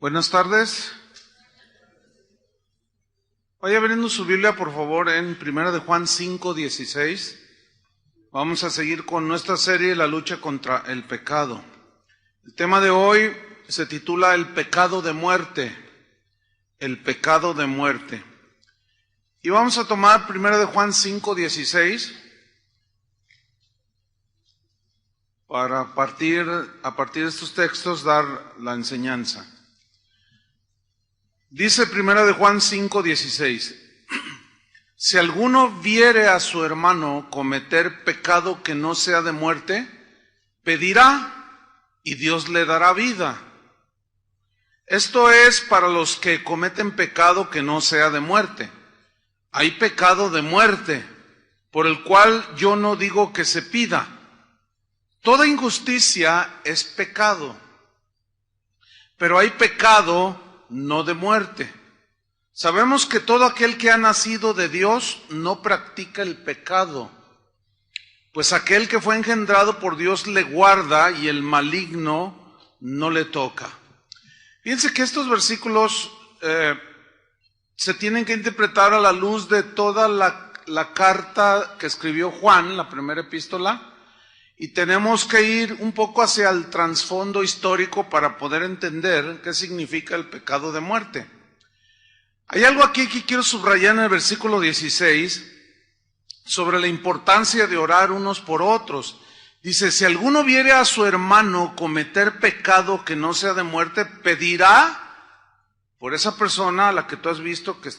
Buenas tardes. Vaya abriendo su Biblia, por favor, en 1 de Juan 5:16. Vamos a seguir con nuestra serie, La lucha contra el pecado. El tema de hoy se titula El pecado de muerte. El pecado de muerte. Y vamos a tomar 1 de Juan 5:16 para a partir de estos textos dar la enseñanza. Dice 1 de Juan 5:16, si alguno viere a su hermano cometer pecado que no sea de muerte, pedirá y Dios le dará vida. Esto es para los que cometen pecado que no sea de muerte. Hay pecado de muerte, por el cual yo no digo que se pida. Toda injusticia es pecado, pero hay pecado no de muerte. Sabemos que todo aquel que ha nacido de Dios no practica el pecado, pues aquel que fue engendrado por Dios le guarda y el maligno no le toca. Fíjense que estos versículos se tienen que interpretar a la luz de toda la carta que escribió Juan, la primera epístola, y tenemos que ir un poco hacia el trasfondo histórico para poder entender qué significa el pecado de muerte. Hay algo aquí que quiero subrayar en el versículo 16 sobre la importancia de orar unos por otros. Dice, si alguno viere a su hermano cometer pecado que no sea de muerte, pedirá por esa persona a la que tú has visto que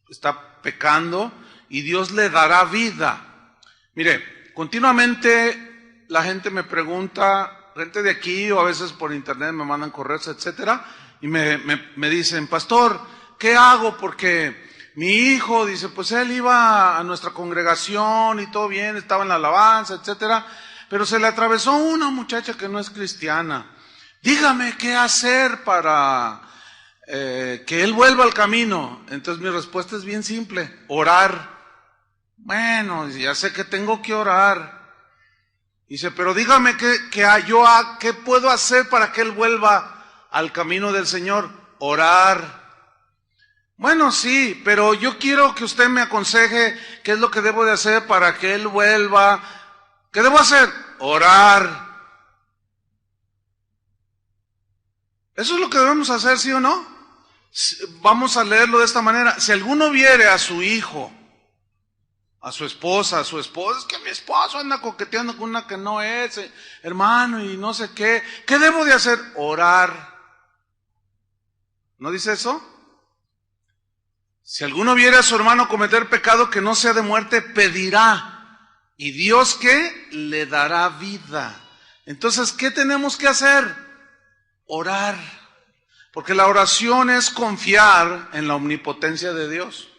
está pecando y Dios le dará vida. Mire, continuamente la gente me pregunta, gente de aquí o a veces por internet me mandan correos, etcétera, y me dicen, pastor, ¿qué hago? Porque mi hijo, dice, pues él iba a nuestra congregación y todo bien, estaba en la alabanza, etcétera, pero se le atravesó una muchacha que no es cristiana. Dígame qué hacer para que él vuelva al camino. Entonces mi respuesta es bien simple, orar. Bueno, ya sé que tengo que orar. Dice, pero dígame qué puedo hacer para que él vuelva al camino del Señor. Orar. Bueno, sí, pero yo quiero que usted me aconseje qué es lo que debo de hacer para que él vuelva. ¿Qué debo hacer? Orar. Eso es lo que debemos hacer, ¿sí o no? Vamos a leerlo de esta manera. Si alguno viere a su hijo, a su esposa, es que mi esposo anda coqueteando con una que no es, hermano, y no sé qué. ¿Qué debo de hacer? Orar. ¿No dice eso? Si alguno viere a su hermano cometer pecado que no sea de muerte, pedirá. ¿Y Dios qué? Le dará vida. Entonces, ¿qué tenemos que hacer? Orar. Porque la oración es confiar en la omnipotencia de Dios.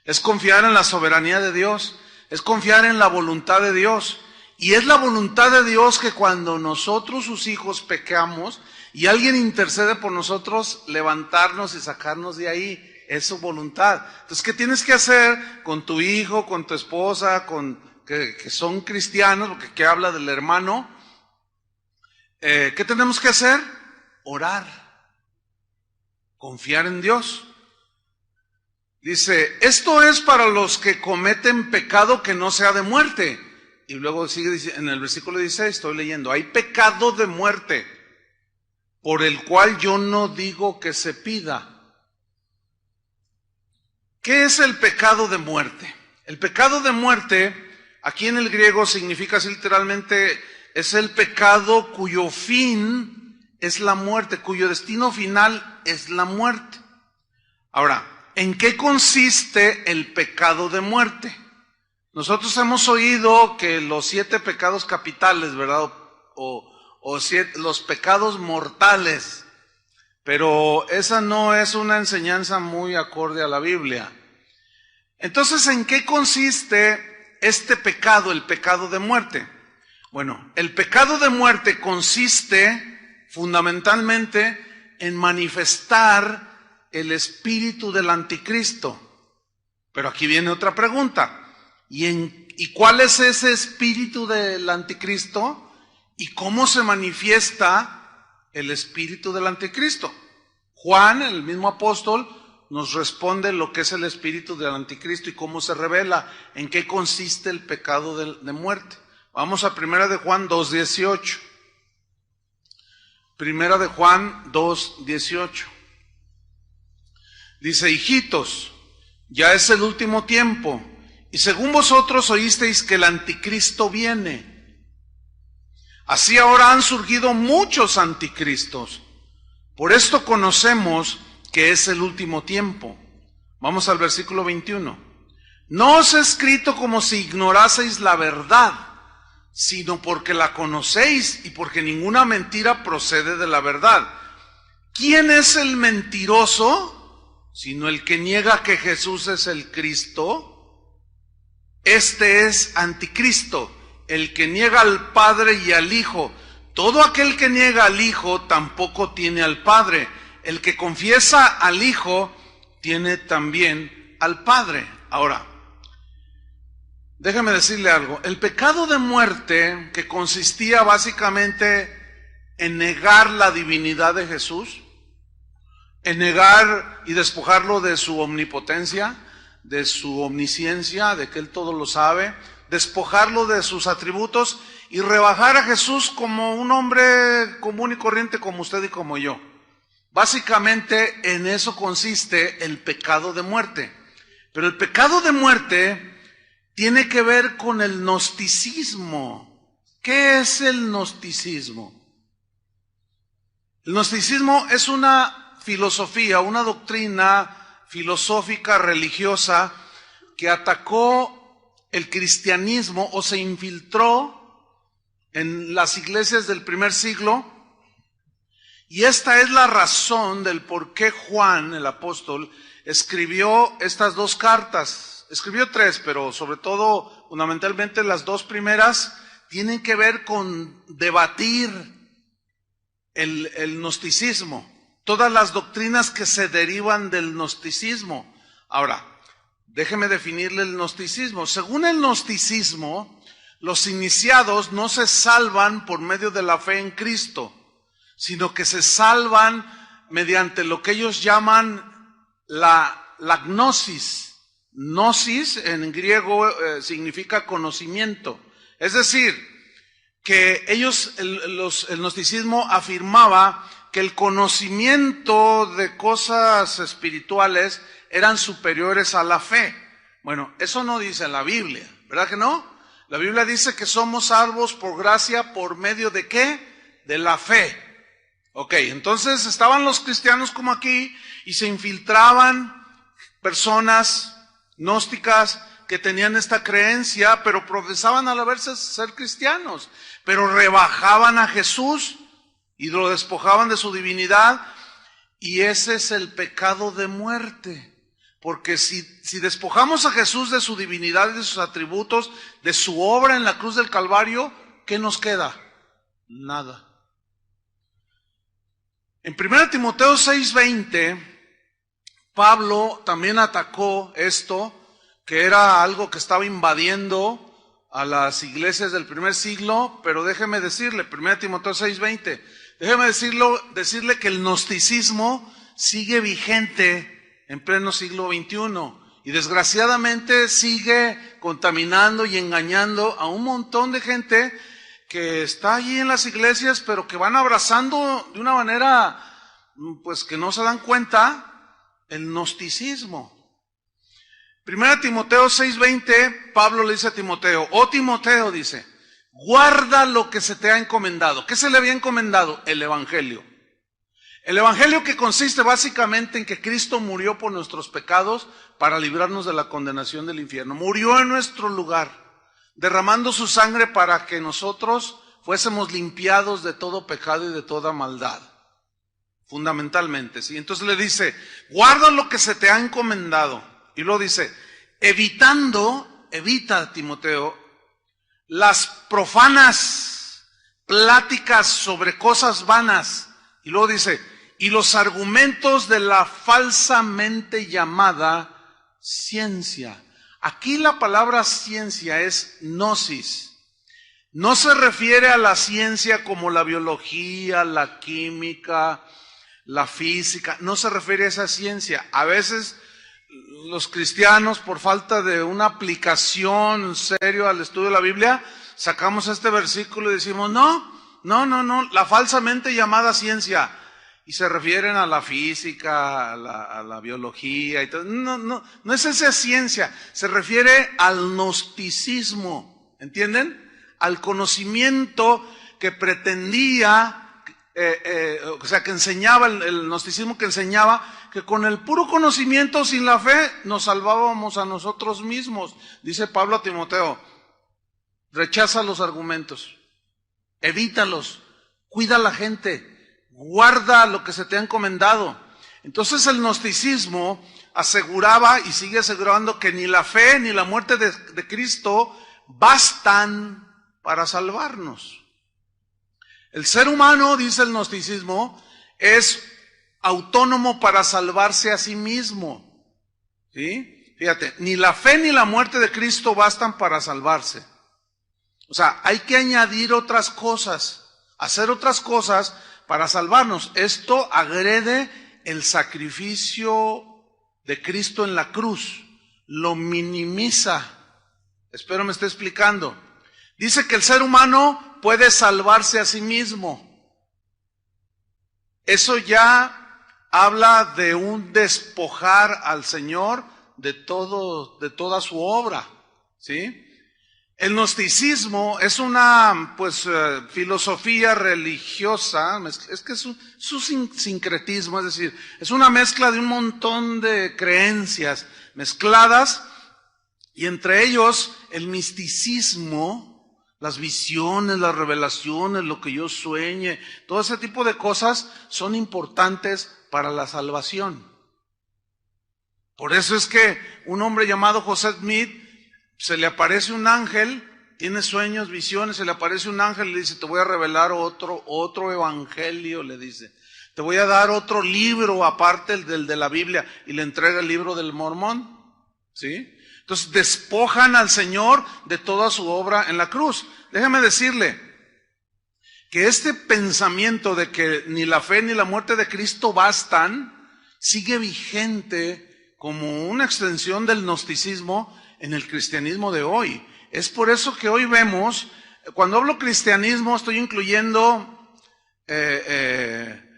Es confiar en la soberanía de Dios, es confiar en la voluntad de Dios. Y es la voluntad de Dios que cuando nosotros, sus hijos, pecamos y alguien intercede por nosotros, levantarnos y sacarnos de ahí. Es su voluntad. Entonces, ¿qué tienes que hacer con tu hijo, con tu esposa, que son cristianos, porque aquí habla del hermano? ¿Qué tenemos que hacer? Orar. Confiar en Dios. Dice, esto es para los que cometen pecado que no sea de muerte. Y luego sigue en el versículo 16, estoy leyendo, hay pecado de muerte, por el cual yo no digo que se pida. ¿Qué es el pecado de muerte? El pecado de muerte, aquí en el griego significa así literalmente, es el pecado cuyo fin es la muerte, cuyo destino final es la muerte. Ahora, ¿en qué consiste el pecado de muerte? Nosotros hemos oído que los 7 pecados capitales, ¿verdad? Los pecados mortales, pero esa no es una enseñanza muy acorde a la Biblia. Entonces, ¿en qué consiste este pecado, el pecado de muerte? Bueno, el pecado de muerte consiste fundamentalmente en manifestar el espíritu del anticristo. Pero aquí viene otra pregunta. ¿Y cuál es ese espíritu del anticristo? ¿Y cómo se manifiesta el espíritu del anticristo? Juan, el mismo apóstol, nos responde lo que es el espíritu del anticristo y cómo se revela, en qué consiste el pecado de muerte. Vamos a 1 de Juan 2:18. 1 de Juan 2:18. Dice: hijitos, ya es el último tiempo, y según vosotros oísteis que el anticristo viene. Así ahora han surgido muchos anticristos. Por esto conocemos que es el último tiempo. Vamos al versículo 21. No os he escrito como si ignoraseis la verdad, sino porque la conocéis y porque ninguna mentira procede de la verdad. ¿Quién es el mentiroso? Sino el que niega que Jesús es el Cristo. Este es anticristo, el que niega al Padre y al Hijo. Todo aquel que niega al Hijo tampoco tiene al Padre. El que confiesa al Hijo tiene también al Padre. Ahora, déjeme decirle algo. El pecado de muerte, que consistía básicamente en negar la divinidad de Jesús, en negar y despojarlo de su omnipotencia, de su omnisciencia, de que Él todo lo sabe, despojarlo de sus atributos y rebajar a Jesús como un hombre común y corriente como usted y como yo. Básicamente en eso consiste el pecado de muerte. Pero el pecado de muerte tiene que ver con el gnosticismo. ¿Qué es el gnosticismo? El gnosticismo es una filosofía, una doctrina filosófica religiosa que atacó el cristianismo o se infiltró en las iglesias del primer siglo. Y esta es la razón del por qué Juan, el apóstol, escribió estas dos cartas. Escribió tres, pero sobre todo, fundamentalmente las dos primeras tienen que ver con debatir el gnosticismo, todas las doctrinas que se derivan del gnosticismo. Ahora, déjeme definirle el gnosticismo. Según el gnosticismo, los iniciados no se salvan por medio de la fe en Cristo, sino que se salvan mediante lo que ellos llaman la gnosis. Gnosis en griego significa conocimiento. Es decir, que ellos, el gnosticismo afirmaba que el conocimiento de cosas espirituales eran superiores a la fe. Bueno, eso no dice la Biblia, ¿verdad que no? La Biblia dice que somos salvos por gracia, ¿por medio de qué? De la fe. Ok, entonces estaban los cristianos como aquí y se infiltraban personas gnósticas que tenían esta creencia, pero profesaban a la vez ser cristianos, pero rebajaban a Jesús y lo despojaban de su divinidad, y ese es el pecado de muerte. Porque si despojamos a Jesús de su divinidad, de sus atributos, de su obra en la cruz del Calvario, ¿qué nos queda? Nada. En 1 Timoteo 6:20, Pablo también atacó esto, que era algo que estaba invadiendo a las iglesias del primer siglo, pero déjeme decirle, 1 Timoteo 6:20, déjeme decirle que el gnosticismo sigue vigente en pleno siglo XXI y desgraciadamente sigue contaminando y engañando a un montón de gente que está allí en las iglesias, pero que van abrazando de una manera, pues que no se dan cuenta, el gnosticismo. 1 Timoteo 6:20, Pablo le dice a Timoteo, oh Timoteo, dice, guarda lo que se te ha encomendado. ¿Qué se le había encomendado? El Evangelio. El Evangelio, que consiste básicamente en que Cristo murió por nuestros pecados para librarnos de la condenación del infierno. Murió en nuestro lugar, derramando su sangre para que nosotros fuésemos limpiados de todo pecado y de toda maldad. Fundamentalmente, ¿sí? Entonces le dice, guarda lo que se te ha encomendado. Y luego dice, evita, Timoteo, las profanas pláticas sobre cosas vanas. Y luego dice, y los argumentos de la falsamente llamada ciencia. Aquí la palabra ciencia es gnosis. No se refiere a la ciencia como la biología, la química, la física, no se refiere a esa ciencia. A veces los cristianos, por falta de una aplicación seria al estudio de la Biblia, sacamos este versículo y decimos, no, la falsamente llamada ciencia. Y se refieren a la física, a la biología y todo. No es esa ciencia, se refiere al gnosticismo, ¿entienden? Al conocimiento que pretendía, o sea, que enseñaba, el gnosticismo que enseñaba que con el puro conocimiento, sin la fe, nos salvábamos a nosotros mismos. Dice Pablo a Timoteo, rechaza los argumentos, evítalos, cuida a la gente, guarda lo que se te ha encomendado. Entonces el gnosticismo aseguraba y sigue asegurando que ni la fe ni la muerte de Cristo bastan para salvarnos. El ser humano, dice el gnosticismo, es autónomo para salvarse a sí mismo. ¿Sí? Fíjate, ni la fe ni la muerte de Cristo bastan para salvarse. O sea, hay que añadir otras cosas, hacer otras cosas para salvarnos. Esto agrede el sacrificio de Cristo en la cruz, lo minimiza. Espero me esté explicando. Dice que el ser humano puede salvarse a sí mismo. Eso ya habla de un despojar al Señor de toda su obra, ¿sí? El gnosticismo es una, filosofía religiosa, es que es un sincretismo, es decir, es una mezcla de un montón de creencias mezcladas, y entre ellos el misticismo, las visiones, las revelaciones, lo que yo sueñe, todo ese tipo de cosas son importantes para la salvación. Por eso es que un hombre llamado José Smith, se le aparece un ángel, tiene sueños, visiones, se le aparece un ángel y le dice, te voy a revelar otro evangelio, le dice. Te voy a dar otro libro aparte del de la Biblia, y le entrega el libro del Mormón, ¿sí? Entonces despojan al Señor de toda su obra en la cruz. Déjame decirle que este pensamiento de que ni la fe ni la muerte de Cristo bastan, sigue vigente como una extensión del gnosticismo en el cristianismo de hoy. Es por eso que hoy vemos, cuando hablo cristianismo, estoy incluyendo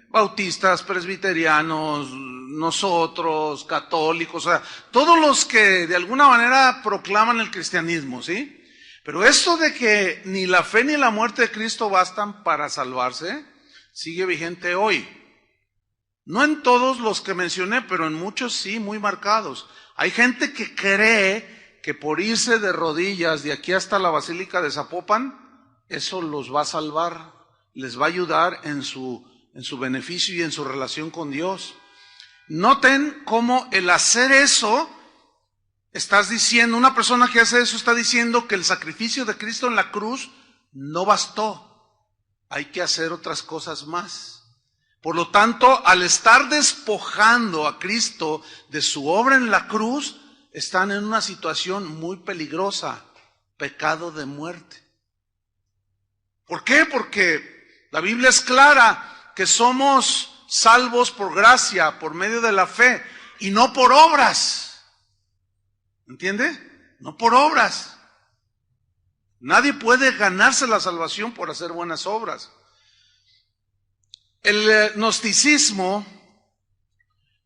bautistas, presbiterianos, nosotros, católicos, o sea, todos los que de alguna manera proclaman el cristianismo, ¿sí? Pero esto de que ni la fe ni la muerte de Cristo bastan para salvarse, sigue vigente hoy. No en todos los que mencioné, pero en muchos sí, muy marcados. Hay gente que cree que por irse de rodillas de aquí hasta la Basílica de Zapopan, eso los va a salvar, les va a ayudar en su beneficio y en su relación con Dios. Noten cómo el hacer eso, estás diciendo, una persona que hace eso está diciendo que el sacrificio de Cristo en la cruz no bastó. Hay que hacer otras cosas más. Por lo tanto, al estar despojando a Cristo de su obra en la cruz, están en una situación muy peligrosa, pecado de muerte. ¿Por qué? Porque la Biblia es clara que somos salvos por gracia, por medio de la fe, y no por obras. ¿Entiende? No por obras. Nadie puede ganarse la salvación por hacer buenas obras. El gnosticismo,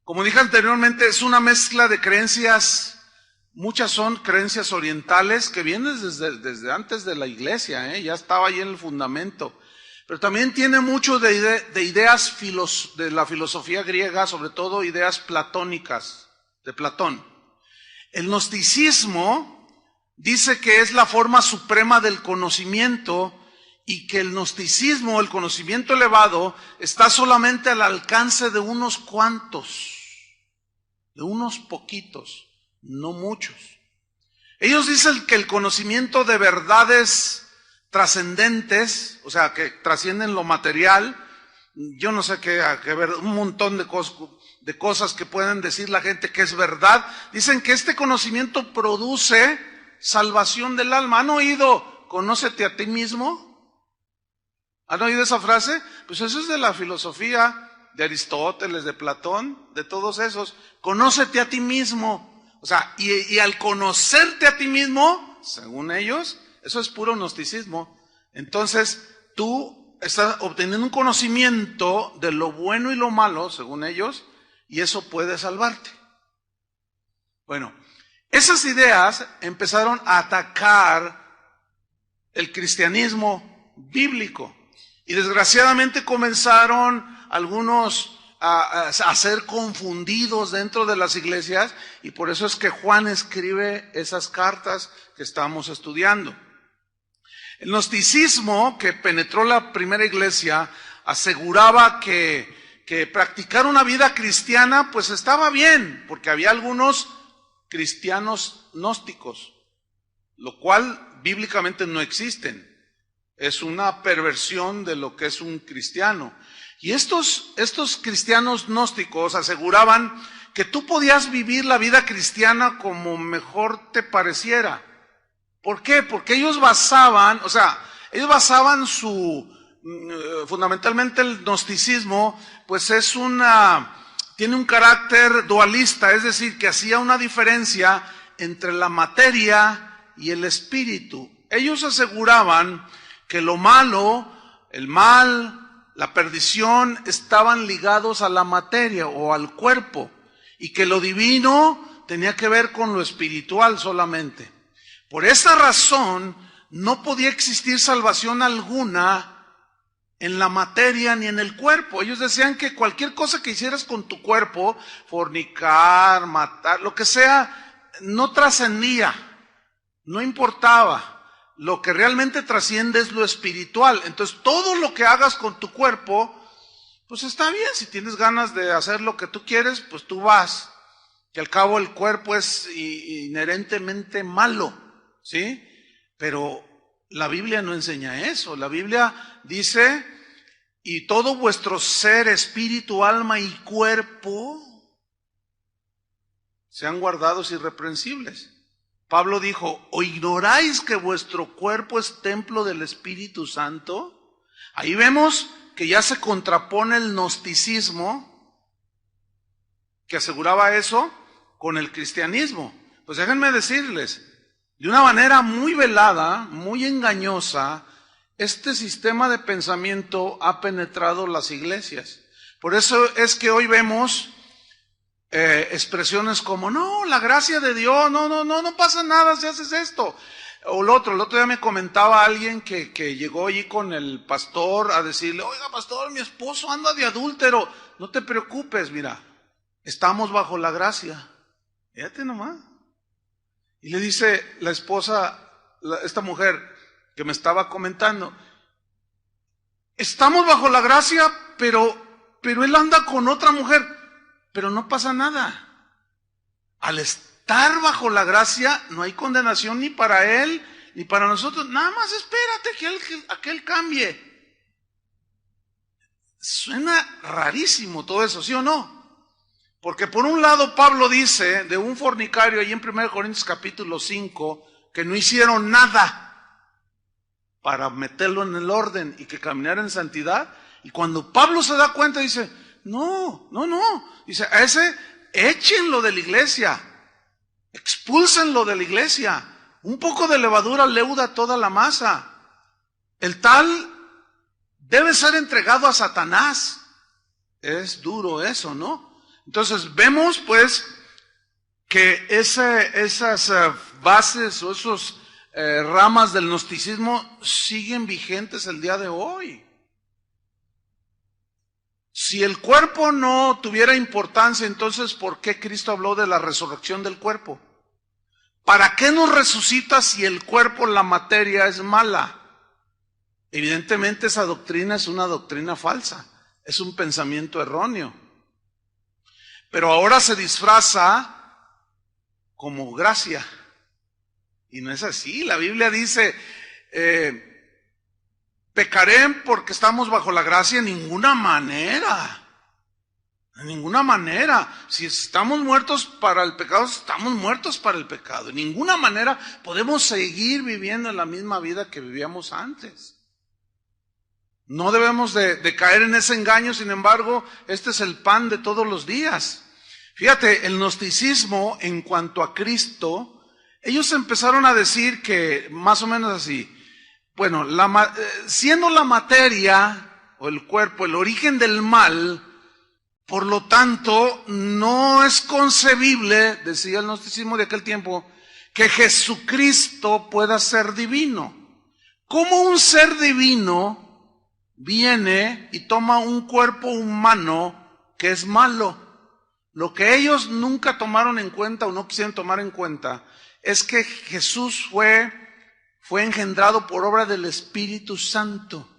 como dije anteriormente, es una mezcla de creencias. Muchas son creencias orientales que vienen desde antes de la iglesia, ya estaba ahí en el fundamento. Pero también tiene mucho de ideas de la filosofía griega, sobre todo ideas platónicas, de Platón. El gnosticismo dice que es la forma suprema del conocimiento y que el gnosticismo, el conocimiento elevado, está solamente al alcance de unos cuantos, de unos poquitos. No muchos. Ellos dicen que el conocimiento de verdades trascendentes, o sea, que trascienden lo material, yo no sé qué ver, un montón de cosas que pueden decir la gente que es verdad, dicen que este conocimiento produce salvación del alma. ¿Han oído, conócete a ti mismo? ¿Han oído esa frase? Pues eso es de la filosofía de Aristóteles, de Platón, de todos esos. Conócete a ti mismo. O sea, y al conocerte a ti mismo, según ellos, eso es puro gnosticismo. Entonces, tú estás obteniendo un conocimiento de lo bueno y lo malo, según ellos, y eso puede salvarte. Bueno, esas ideas empezaron a atacar el cristianismo bíblico. Y desgraciadamente comenzaron algunos a ser confundidos dentro de las iglesias, y por eso es que Juan escribe esas cartas que estamos estudiando. El gnosticismo que penetró la primera iglesia aseguraba que practicar una vida cristiana pues estaba bien, porque había algunos cristianos gnósticos, lo cual bíblicamente no existen. Es una perversión de lo que es un cristiano. Y estos cristianos gnósticos aseguraban que tú podías vivir la vida cristiana como mejor te pareciera. ¿Por qué? Porque ellos basaban fundamentalmente el gnosticismo, pues tiene un carácter dualista, es decir, que hacía una diferencia entre la materia y el espíritu. Ellos aseguraban que lo malo, el mal, la perdición estaban ligados a la materia o al cuerpo, y que lo divino tenía que ver con lo espiritual solamente. Por esa razón no podía existir salvación alguna en la materia ni en el cuerpo. Ellos decían que cualquier cosa que hicieras con tu cuerpo, fornicar, matar, lo que sea, no trascendía, no importaba. Lo que realmente trasciende es lo espiritual. Entonces todo lo que hagas con tu cuerpo, pues está bien. Si tienes ganas de hacer lo que tú quieres, pues tú vas. Que al cabo el cuerpo es inherentemente malo, ¿sí? Pero la Biblia no enseña eso. La Biblia dice, y todo vuestro ser, espíritu, alma y cuerpo sean guardados irreprensibles. Pablo dijo, ¿o ignoráis que vuestro cuerpo es templo del Espíritu Santo? Ahí vemos que ya se contrapone el gnosticismo, que aseguraba eso, con el cristianismo. Pues déjenme decirles, de una manera muy velada, muy engañosa, este sistema de pensamiento ha penetrado las iglesias. Por eso es que hoy vemos expresiones como, no, la gracia de Dios, no pasa nada si haces esto. O el otro día me comentaba alguien que llegó allí con el pastor a decirle, oiga pastor, mi esposo anda de adúltero. No te preocupes, mira, estamos bajo la gracia. Fíjate nomás. Y le dice la esposa, esta mujer que me estaba comentando, estamos bajo la gracia, pero él anda con otra mujer. Pero no pasa nada. Al estar bajo la gracia no hay condenación ni para él ni para nosotros. Nada más espérate que aquel cambie. Suena rarísimo todo eso, ¿sí o no? Porque por un lado Pablo dice de un fornicario ahí en 1 Corintios capítulo 5 que no hicieron nada para meterlo en el orden y que caminara en santidad. Y cuando Pablo se da cuenta dice, no. Dice, a ese échenlo de la iglesia, expúlsenlo de la iglesia. Un poco de levadura leuda toda la masa. El tal debe ser entregado a Satanás. Es duro eso, ¿no? Entonces vemos pues que esas bases o esos ramas del gnosticismo siguen vigentes el día de hoy. Si el cuerpo no tuviera importancia, entonces ¿por qué Cristo habló de la resurrección del cuerpo? ¿Para qué nos resucita si el cuerpo, la materia, es mala? Evidentemente esa doctrina es una doctrina falsa, es un pensamiento erróneo. Pero ahora se disfraza como gracia. Y no es así, la Biblia dice, ¿pecaré porque estamos bajo la gracia? En ninguna manera. En ninguna manera. Si estamos muertos para el pecado, estamos muertos para el pecado. En ninguna manera podemos seguir viviendo en la misma vida que vivíamos antes. No debemos de caer en ese engaño, sin embargo, este es el pan de todos los días. Fíjate, el gnosticismo en cuanto a Cristo, ellos empezaron a decir que, más o menos así, bueno, siendo la materia o el cuerpo el origen del mal, por lo tanto, no es concebible, decía el gnosticismo de aquel tiempo, que Jesucristo pueda ser divino. ¿Cómo un ser divino viene y toma un cuerpo humano que es malo? Lo que ellos nunca tomaron en cuenta o no quisieron tomar en cuenta es que Jesús fue engendrado por obra del Espíritu Santo,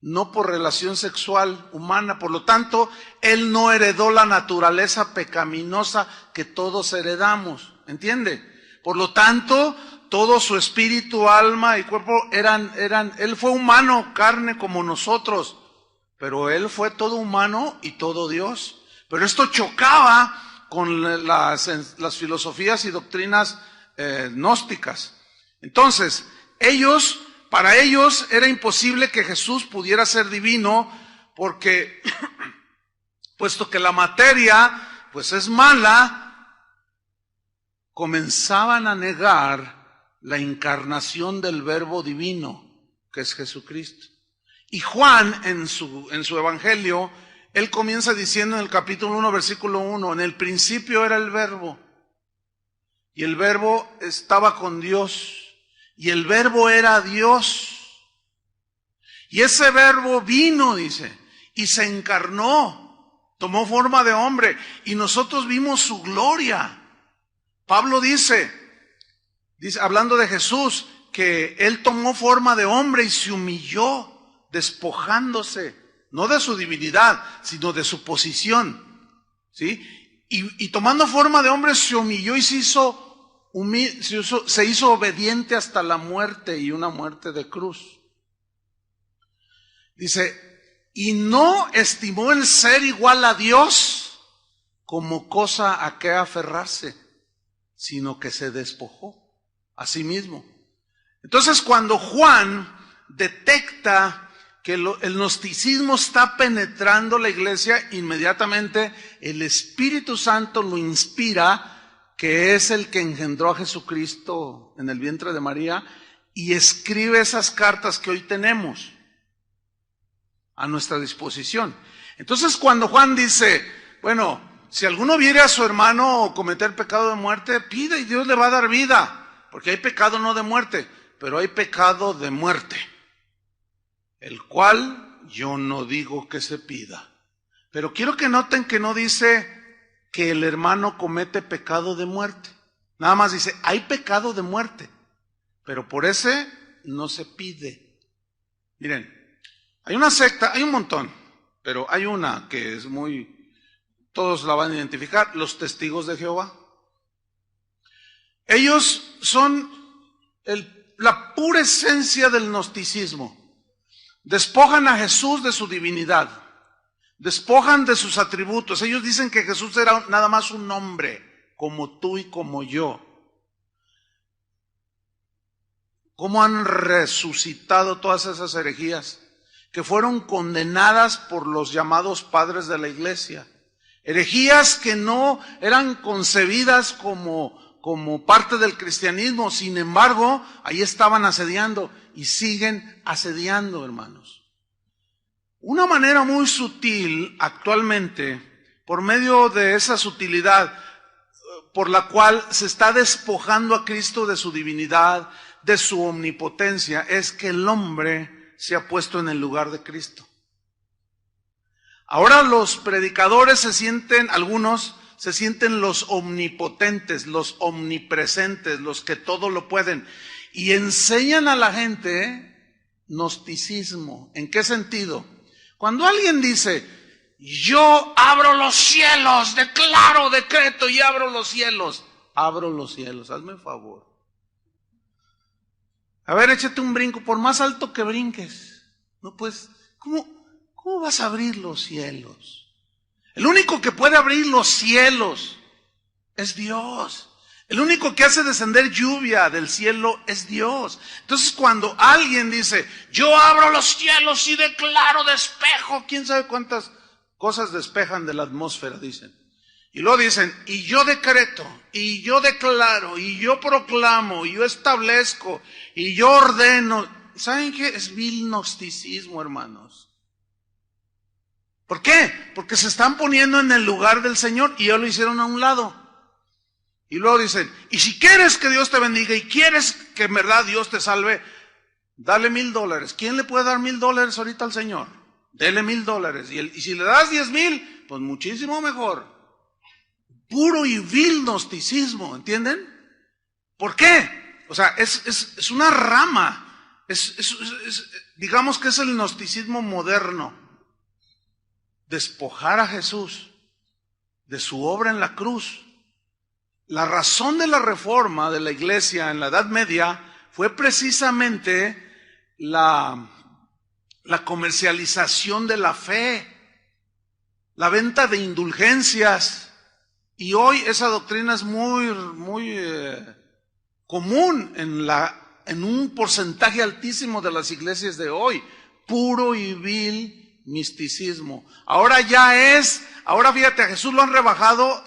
no por relación sexual humana. Por lo tanto, Él no heredó la naturaleza pecaminosa que todos heredamos, ¿entiende? Por lo tanto, todo su espíritu, alma y cuerpo Él fue humano, carne como nosotros, pero Él fue todo humano y todo Dios. Pero esto chocaba con las filosofías y doctrinas gnósticas. Entonces, para ellos era imposible que Jesús pudiera ser divino, porque, puesto que la materia, pues es mala, comenzaban a negar la encarnación del Verbo divino, que es Jesucristo. Y Juan, en su evangelio, él comienza diciendo en el capítulo 1, versículo 1, en el principio era el Verbo, y el Verbo estaba con Dios, y el Verbo era Dios. Y ese Verbo vino, dice, y se encarnó, tomó forma de hombre, y nosotros vimos su gloria. Pablo dice, hablando de Jesús, que Él tomó forma de hombre y se humilló, despojándose, no de su divinidad, sino de su posición, ¿sí? Y tomando forma de hombre se humilló y se hizo obediente hasta la muerte, y una muerte de cruz. Dice, y no estimó el ser igual a Dios como cosa a que aferrarse, sino que se despojó a sí mismo. Entonces, cuando Juan detecta que el gnosticismo está penetrando la iglesia, inmediatamente el Espíritu Santo lo inspira, que es el que engendró a Jesucristo en el vientre de María, y escribe esas cartas que hoy tenemos a nuestra disposición. Entonces, cuando Juan dice, bueno, si alguno viere a su hermano cometer pecado de muerte, pida y Dios le va a dar vida, porque hay pecado no de muerte, pero hay pecado de muerte, el cual yo no digo que se pida. Pero quiero que noten que no dice que el hermano comete pecado de muerte. Nada más dice, hay pecado de muerte, pero por ese no se pide. Miren, hay una secta, hay un montón, pero hay una que es todos la van a identificar, los Testigos de Jehová. Ellos son la pura esencia del gnosticismo. Despojan a Jesús de su divinidad, despojan de sus atributos. Ellos dicen que Jesús era nada más un hombre, como tú y como yo. ¿Cómo han resucitado todas esas herejías que fueron condenadas por los llamados padres de la iglesia? Herejías que no eran concebidas como parte del cristianismo, sin embargo, ahí estaban asediando y siguen asediando, hermanos. Una manera muy sutil actualmente, por medio de esa sutilidad por la cual se está despojando a Cristo de su divinidad, de su omnipotencia, es que el hombre se ha puesto en el lugar de Cristo. Ahora los predicadores algunos se sienten los omnipotentes, los omnipresentes, los que todo lo pueden, y enseñan a la gente gnosticismo. ¿En qué sentido? Cuando alguien dice, yo abro los cielos, declaro, decreto y abro los cielos, hazme un favor. A ver, échate un brinco, por más alto que brinques. No, pues, ¿cómo vas a abrir los cielos? El único que puede abrir los cielos es Dios. El único que hace descender lluvia del cielo es Dios. Entonces cuando alguien dice, yo abro los cielos y declaro despejo, quién sabe cuántas cosas despejan de la atmósfera, dicen. Y luego dicen, y yo decreto, y yo declaro, y yo proclamo, y yo establezco, y yo ordeno. ¿Saben qué? Es vil gnosticismo, hermanos. ¿Por qué? Porque se están poniendo en el lugar del Señor y ya lo hicieron a un lado. Y luego dicen, y si quieres que Dios te bendiga y quieres que en verdad Dios te salve, dale $1,000. ¿Quién le puede dar $1,000 ahorita al Señor? Dele $1,000. Y si le das 10,000, pues muchísimo mejor. Puro y vil gnosticismo, ¿entienden? ¿Por qué? O sea, es una rama. Digamos que es el gnosticismo moderno. Despojar a Jesús de su obra en la cruz. La razón de la reforma de la iglesia en la Edad Media fue precisamente la comercialización de la fe, la venta de indulgencias. Y hoy esa doctrina es muy común en un porcentaje altísimo de las iglesias de hoy. Puro y vil misticismo. Ahora fíjate, a Jesús lo han rebajado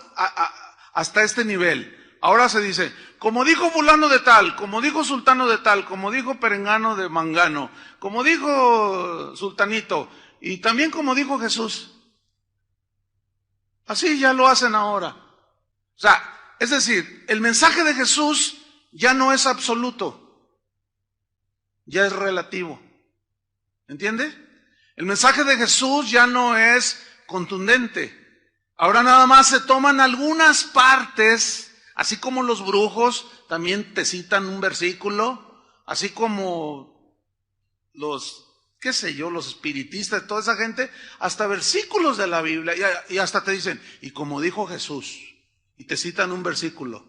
hasta este nivel. Ahora se dice, como dijo fulano de tal, como dijo sultano de tal, como dijo perengano de mangano, como dijo sultanito, y también como dijo Jesús. Así ya lo hacen ahora. O sea, es decir, el mensaje de Jesús ya no es absoluto, ya es relativo. ¿Entiende? El mensaje de Jesús ya no es contundente. Ahora nada más se toman algunas partes, así como los brujos también te citan un versículo, así como los espiritistas, toda esa gente, hasta versículos de la Biblia, y hasta te dicen, y como dijo Jesús, y te citan un versículo.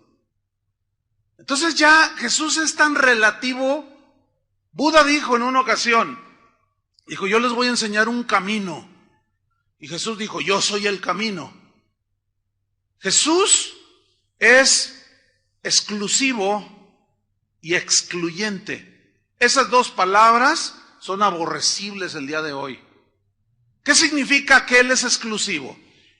Entonces ya Jesús es tan relativo. Buda dijo en una ocasión, dijo, yo les voy a enseñar un camino. Y Jesús dijo, yo soy el camino. Jesús es exclusivo y excluyente. Esas dos palabras son aborrecibles el día de hoy. ¿Qué significa que Él es exclusivo?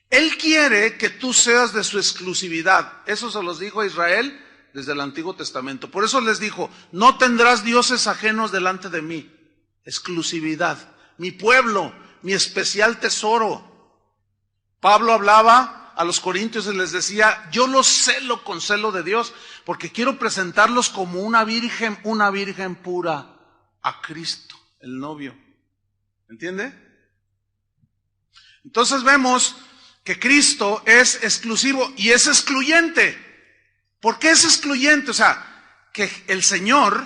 Él quiere que tú seas de su exclusividad. Eso se los dijo a Israel desde el Antiguo Testamento. Por eso les dijo, no tendrás dioses ajenos delante de mí. Exclusividad. Mi pueblo, mi especial tesoro. Pablo hablaba a los corintios y les decía, yo los celo con celo de Dios, porque quiero presentarlos como una virgen pura a Cristo, el novio. ¿Entiende? Entonces vemos que Cristo es exclusivo y es excluyente. ¿Por qué es excluyente? O sea, que el Señor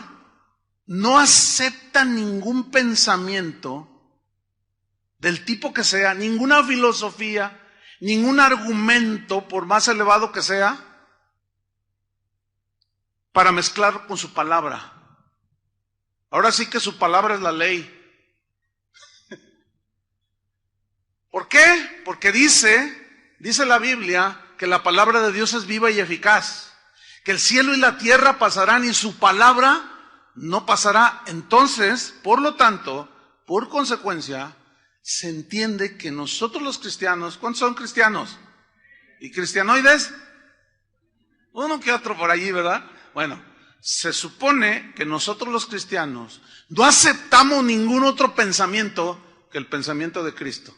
no acepta ningún pensamiento del tipo que sea, ninguna filosofía, ningún argumento, por más elevado que sea, para mezclar con su palabra. Ahora sí que su palabra es la ley. ¿Por qué? Porque dice la Biblia que la palabra de Dios es viva y eficaz, que el cielo y la tierra pasarán y su palabra no pasará. Entonces, por lo tanto, por consecuencia, se entiende que nosotros los cristianos, ¿cuántos son cristianos? ¿Y cristianoides? Uno que otro por allí, ¿verdad? Bueno, se supone que nosotros los cristianos no aceptamos ningún otro pensamiento que el pensamiento de Cristo.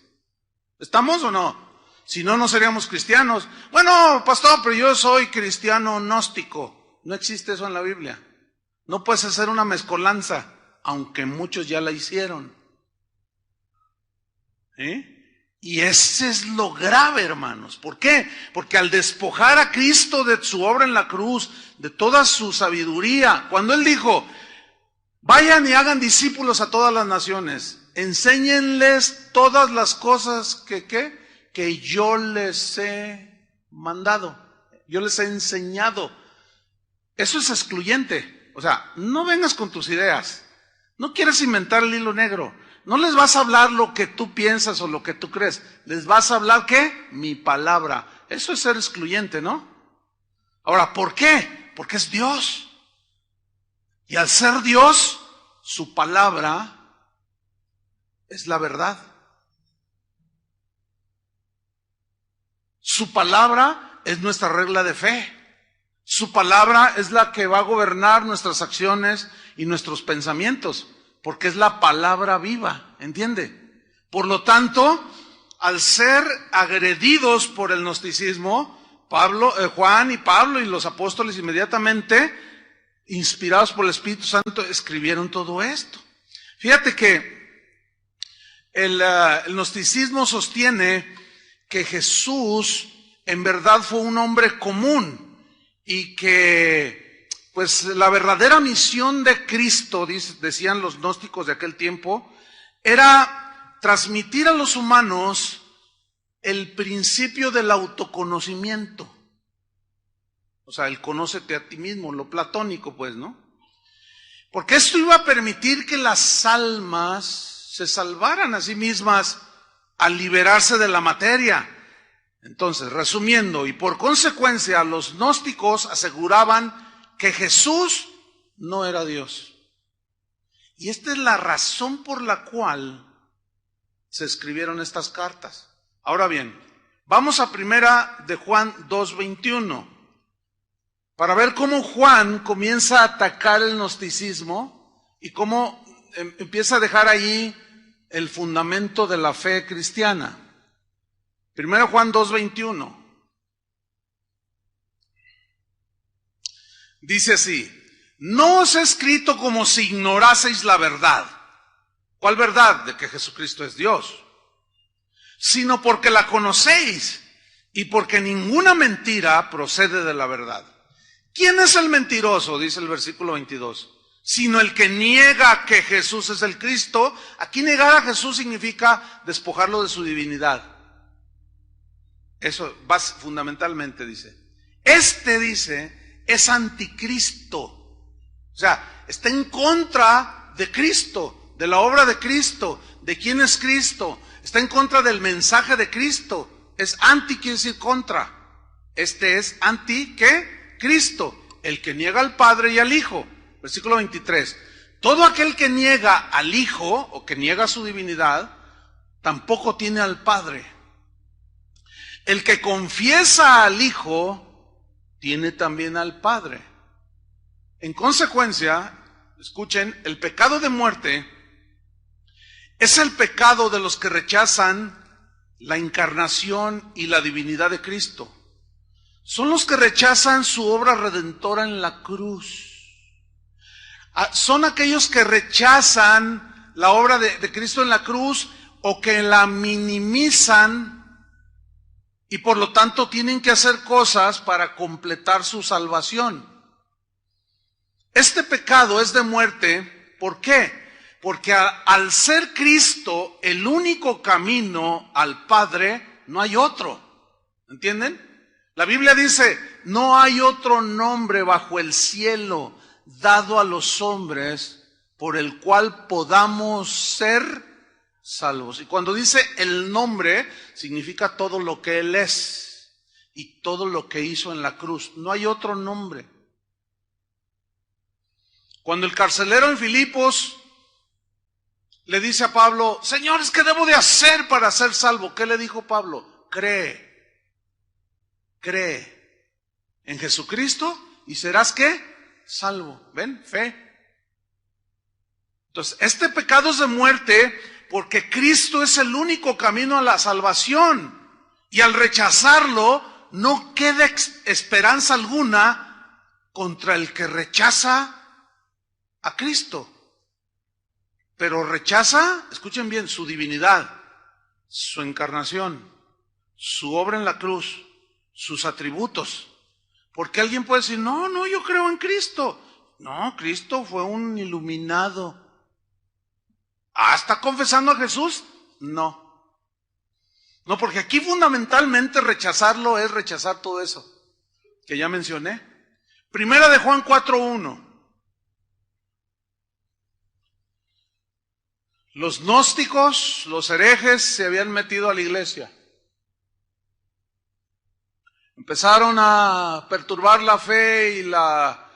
¿Estamos o no? Si no, no seríamos cristianos. Bueno, pastor, pero yo soy cristiano gnóstico. No existe eso en la Biblia. No puedes hacer una mezcolanza, aunque muchos ya la hicieron. Y ese es lo grave, hermanos. ¿Por qué? Porque al despojar a Cristo de su obra en la cruz, de toda su sabiduría, cuando Él dijo, vayan y hagan discípulos a todas las naciones, enséñenles todas las cosas que yo les he mandado, yo les he enseñado. Eso es excluyente. O sea, no vengas con tus ideas, no quieres inventar el hilo negro. No les vas a hablar lo que tú piensas o lo que tú crees. Les vas a hablar, ¿qué? Mi palabra. Eso es ser excluyente, ¿no? Ahora, ¿por qué? Porque es Dios. Y al ser Dios, su palabra es la verdad. Su palabra es nuestra regla de fe. Su palabra es la que va a gobernar nuestras acciones y nuestros pensamientos, porque es la palabra viva, ¿entiende? Por lo tanto, al ser agredidos por el gnosticismo, Juan y Pablo y los apóstoles inmediatamente, inspirados por el Espíritu Santo, escribieron todo esto. Fíjate que el gnosticismo sostiene que Jesús en verdad fue un hombre común y que pues la verdadera misión de Cristo, decían los gnósticos de aquel tiempo, era transmitir a los humanos el principio del autoconocimiento. O sea, el conócete a ti mismo, lo platónico pues, ¿no? Porque esto iba a permitir que las almas se salvaran a sí mismas al liberarse de la materia. Entonces, resumiendo, y por consecuencia, los gnósticos aseguraban que Jesús no era Dios. Y esta es la razón por la cual se escribieron estas cartas. Ahora bien, vamos a primera de Juan 2:21, para ver cómo Juan comienza a atacar el gnosticismo y cómo empieza a dejar ahí el fundamento de la fe cristiana. Primero Juan 2:21. Dice así: no os he escrito como si ignoraseis la verdad. ¿Cuál verdad? De que Jesucristo es Dios. Sino porque la conocéis y porque ninguna mentira procede de la verdad. ¿Quién es el mentiroso? Dice el versículo 22. Sino el que niega que Jesús es el Cristo. Aquí negar a Jesús significa despojarlo de su divinidad. Eso va fundamentalmente, dice. Dice, es anticristo. O sea, está en contra de Cristo, de la obra de Cristo, de quién es Cristo. Está en contra del mensaje de Cristo. Es anti, quiere decir contra. Es anti, ¿qué? Cristo, el que niega al Padre y al Hijo. Versículo 23. Todo aquel que niega al Hijo, o que niega su divinidad, tampoco tiene al Padre. El que confiesa al Hijo, tiene también al Padre. En consecuencia, escuchen, el pecado de muerte es el pecado de los que rechazan la encarnación y la divinidad de Cristo. Son los que rechazan su obra redentora en la cruz. Son aquellos que rechazan la obra de Cristo en la cruz o que la minimizan y por lo tanto tienen que hacer cosas para completar su salvación. Este pecado es de muerte. ¿Por qué? Porque al ser Cristo el único camino al Padre, no hay otro. ¿Entienden? La Biblia dice, no hay otro nombre bajo el cielo dado a los hombres por el cual podamos ser salvos. Y cuando dice el nombre, significa todo lo que Él es y todo lo que hizo en la cruz. No hay otro nombre. Cuando el carcelero en Filipos le dice a Pablo, Señor, ¿qué debo de hacer para ser salvo? ¿Qué le dijo Pablo? Cree en Jesucristo y serás ¿qué? Salvo. ¿Ven? Fe. Entonces, este pecado es de muerte porque Cristo es el único camino a la salvación. Y al rechazarlo, no queda esperanza alguna contra el que rechaza a Cristo. Pero rechaza, escuchen bien, su divinidad, su encarnación, su obra en la cruz, sus atributos. Porque alguien puede decir, no, yo creo en Cristo. No, Cristo fue un iluminado. ¿Está confesando a Jesús? No, porque aquí fundamentalmente rechazarlo es rechazar todo eso que ya mencioné. Primera de Juan 4:1. Los gnósticos, los herejes se habían metido a la iglesia. En Empezaron a perturbar la fe y la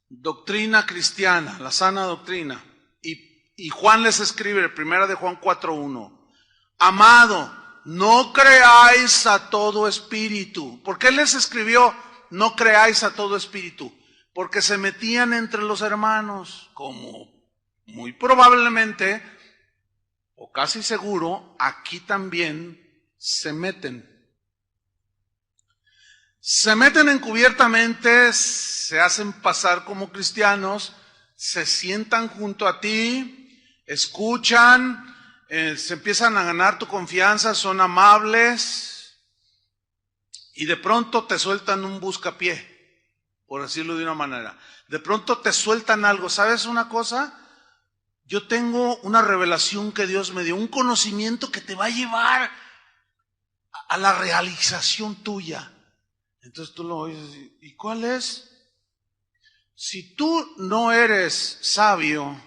doctrina cristiana, la sana doctrina. Y Juan les escribe, 1 de Juan 4:1, amado, no creáis a todo espíritu. ¿Por qué les escribió no creáis a todo espíritu? Porque se metían entre los hermanos, como muy probablemente, o casi seguro, aquí también se meten. Se meten encubiertamente, se hacen pasar como cristianos, se sientan junto a ti, escuchan, se empiezan a ganar tu confianza, son amables y de pronto te sueltan un buscapié, por decirlo de una manera. De pronto te sueltan algo. ¿Sabes una cosa? Yo tengo una revelación que Dios me dio, un conocimiento que te va a llevar a la realización tuya. Entonces tú lo oyes y ¿cuál es? Si tú no eres sabio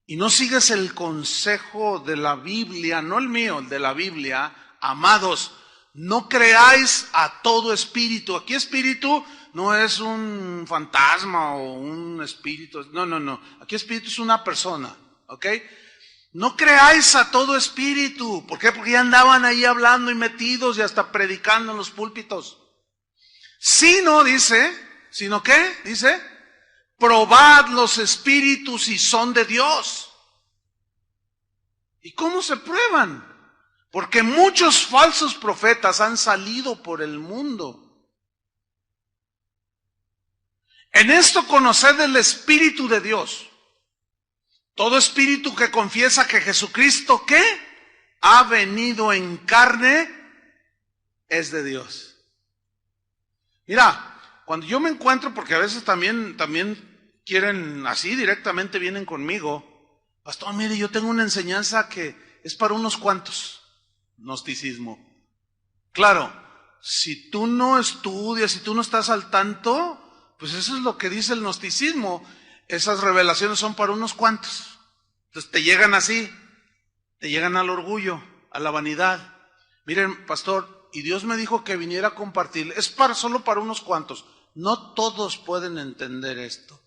y no sigues el consejo de la Biblia, no el mío, el de la Biblia, amados, no creáis a todo espíritu. Aquí espíritu no es un fantasma o un espíritu, no. Aquí espíritu es una persona, ¿ok? No creáis a todo espíritu. ¿Por qué? Porque ya andaban ahí hablando y metidos y hasta predicando en los púlpitos. Sino, dice, ¿sino qué? Dice, probad los espíritus si son de Dios. ¿Y cómo se prueban? Porque muchos falsos profetas han salido por el mundo. En esto conoced el Espíritu de Dios. Todo espíritu que confiesa que Jesucristo, ¿qué? Ha venido en carne, es de Dios. Mira, cuando yo me encuentro, porque a veces también quieren así, directamente vienen conmigo. Pastor, mire, yo tengo una enseñanza que es para unos cuantos. Gnosticismo. Claro, si tú no estudias, si tú no estás al tanto, pues eso es lo que dice el gnosticismo. Esas revelaciones son para unos cuantos. Entonces te llegan así, te llegan al orgullo, a la vanidad. Miren, pastor, y Dios me dijo que viniera a compartir. Es solo para unos cuantos. No todos pueden entender esto.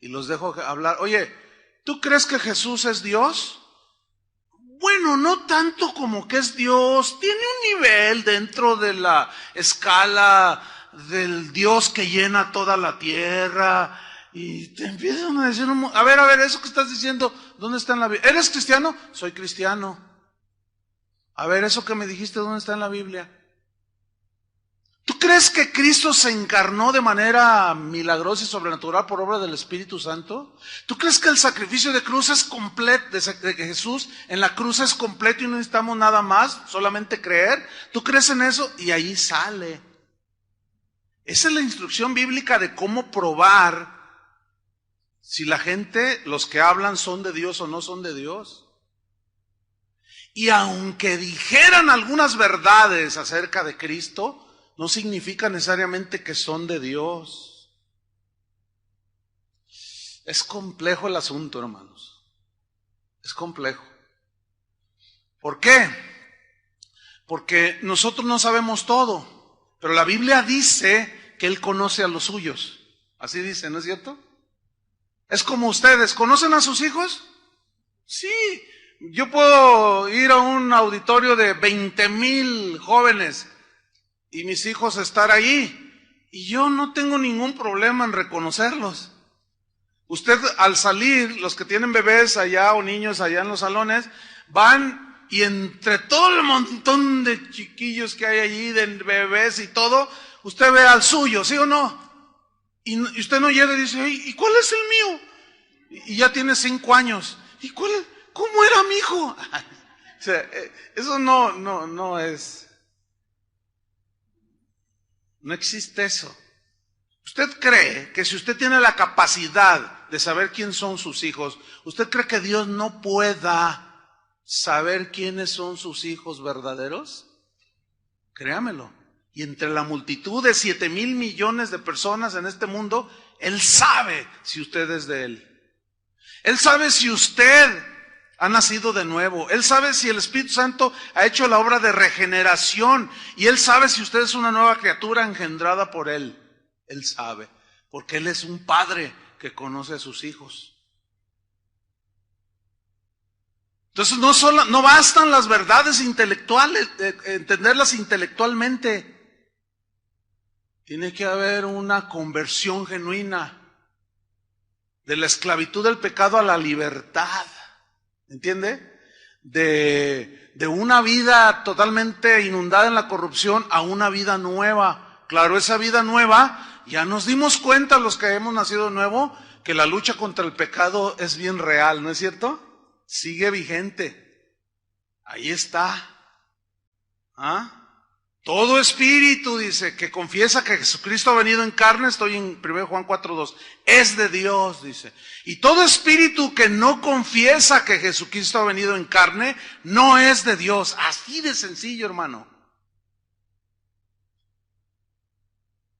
Y los dejo hablar. Oye, ¿tú crees que Jesús es Dios? Bueno, no tanto como que es Dios. Tiene un nivel dentro de la escala del Dios que llena toda la tierra. Y te empiezan a decir, a ver, eso que estás diciendo, ¿dónde está en la Biblia? ¿Eres cristiano? Soy cristiano. A ver, eso que me dijiste, ¿dónde está en la Biblia? ¿Tú crees que Cristo se encarnó de manera milagrosa y sobrenatural por obra del Espíritu Santo? ¿Tú crees que el sacrificio de cruz es completo, de Jesús en la cruz es completo y no necesitamos nada más, solamente creer? ¿Tú crees en eso? Y ahí sale. Esa es la instrucción bíblica de cómo probar si la gente, los que hablan, son de Dios o no son de Dios. Y aunque dijeran algunas verdades acerca de Cristo, no significa necesariamente que son de Dios. Es complejo el asunto, hermanos. Es complejo. ¿Por qué? Porque nosotros no sabemos todo, pero la Biblia dice que Él conoce a los suyos. Así dice, ¿no es cierto? Es como ustedes, ¿conocen a sus hijos? Sí. Yo puedo ir a un auditorio de 20,000 jóvenes y mis hijos estar ahí y yo no tengo ningún problema en reconocerlos. Usted al salir, los que tienen bebés allá o niños allá en los salones, van y entre todo el montón de chiquillos que hay allí, de bebés y todo, usted ve al suyo, ¿sí o no? Y usted no llega y dice, ¿y cuál es el mío? Y ya tiene 5 años. ¿Y cuál es? ¿Cómo era mi hijo? O sea, eso no es. No existe eso. ¿Usted cree que si usted tiene la capacidad de saber quién son sus hijos, usted cree que Dios no pueda saber quiénes son sus hijos verdaderos? Créamelo. Y entre la multitud de 7,000 millones de personas en este mundo, Él sabe si usted es de Él. Él sabe si usted ha nacido de nuevo. Él sabe si el Espíritu Santo ha hecho la obra de regeneración. Y Él sabe si usted es una nueva criatura engendrada por Él. Él sabe. Porque Él es un padre que conoce a sus hijos. Entonces no bastan las verdades intelectuales, entenderlas intelectualmente. Tiene que haber una conversión genuina de la esclavitud del pecado a la libertad. ¿Entiende? De una vida totalmente inundada en la corrupción a una vida nueva. Claro, esa vida nueva, ya nos dimos cuenta los que hemos nacido de nuevo, que la lucha contra el pecado es bien real, ¿no es cierto? Sigue vigente. Ahí está. Todo espíritu, dice, que confiesa que Jesucristo ha venido en carne, estoy en 1 Juan 4:2, es de Dios, dice. Y todo espíritu que no confiesa que Jesucristo ha venido en carne, no es de Dios. Así de sencillo, hermano.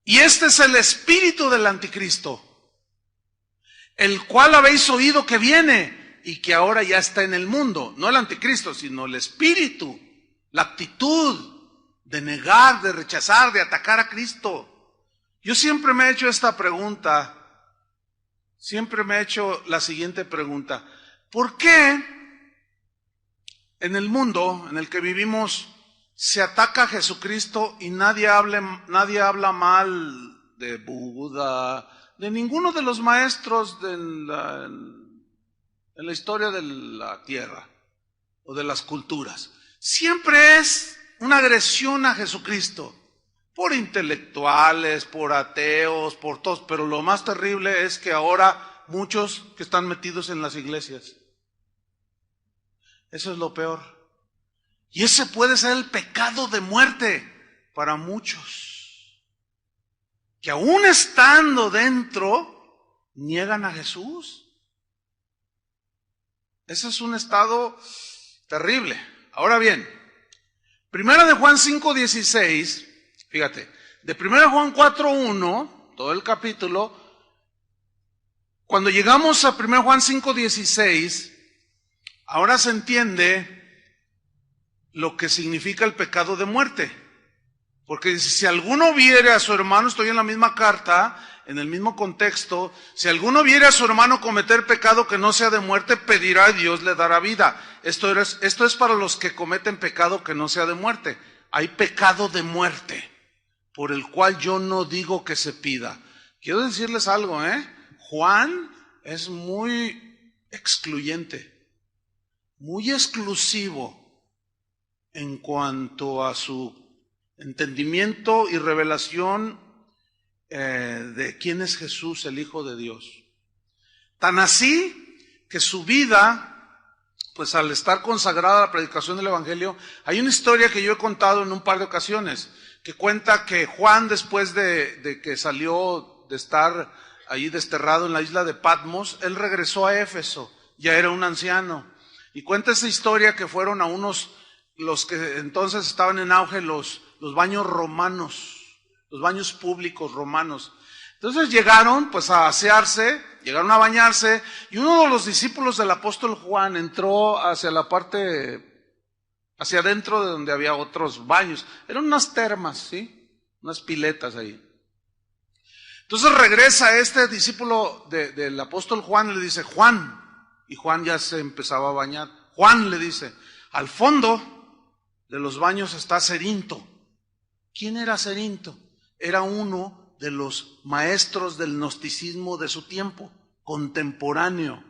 Y este es el espíritu del anticristo, el cual habéis oído que viene y que ahora ya está en el mundo. No el anticristo, sino el espíritu, la actitud de negar, de rechazar, de atacar a Cristo. Yo siempre me he hecho esta pregunta, siempre me he hecho la siguiente pregunta: ¿por qué en el mundo en el que vivimos se ataca a Jesucristo y nadie habla mal de Buda, de ninguno de los maestros en la historia de la tierra o de las culturas? Siempre es una agresión a Jesucristo, por intelectuales, por ateos, por todos, pero lo más terrible es que ahora muchos que están metidos en las iglesias. Eso es lo peor. Y ese puede ser el pecado de muerte para muchos, que aún estando dentro, niegan a Jesús. Ese es un estado terrible. Ahora bien, Primera de Juan 5:16, fíjate, de Primera de Juan 4:1, todo el capítulo, cuando llegamos a Primera de Juan 5:16, ahora se entiende lo que significa el pecado de muerte. Porque dice, si alguno viere a su hermano, estoy en la misma carta, en el mismo contexto, si alguno viere a su hermano cometer pecado que no sea de muerte, pedirá y Dios le dará vida. Esto es para los que cometen pecado que no sea de muerte. Hay pecado de muerte, por el cual yo no digo que se pida. Quiero decirles algo, Juan es muy excluyente, muy exclusivo en cuanto a su entendimiento y revelación de quién es Jesús, el Hijo de Dios. Tan así que su vida, pues al estar consagrada a la predicación del Evangelio, hay una historia que yo he contado en un par de ocasiones, que cuenta que Juan, después de que salió de estar ahí desterrado en la isla de Patmos, él regresó a Éfeso, ya era un anciano, y cuenta esa historia que fueron a los que entonces estaban en auge, los baños romanos, los baños públicos romanos. Entonces llegaron pues a asearse, llegaron a bañarse, y uno de los discípulos del apóstol Juan entró hacia la parte, hacia adentro de donde había otros baños. Eran unas termas, ¿sí? Unas piletas ahí. Entonces regresa este discípulo del apóstol Juan y le dice, Juan, y Juan ya se empezaba a bañar. Juan le dice, al fondo de los baños está Cerinto. ¿Quién era Cerinto? Era uno de los maestros del gnosticismo de su tiempo, contemporáneo,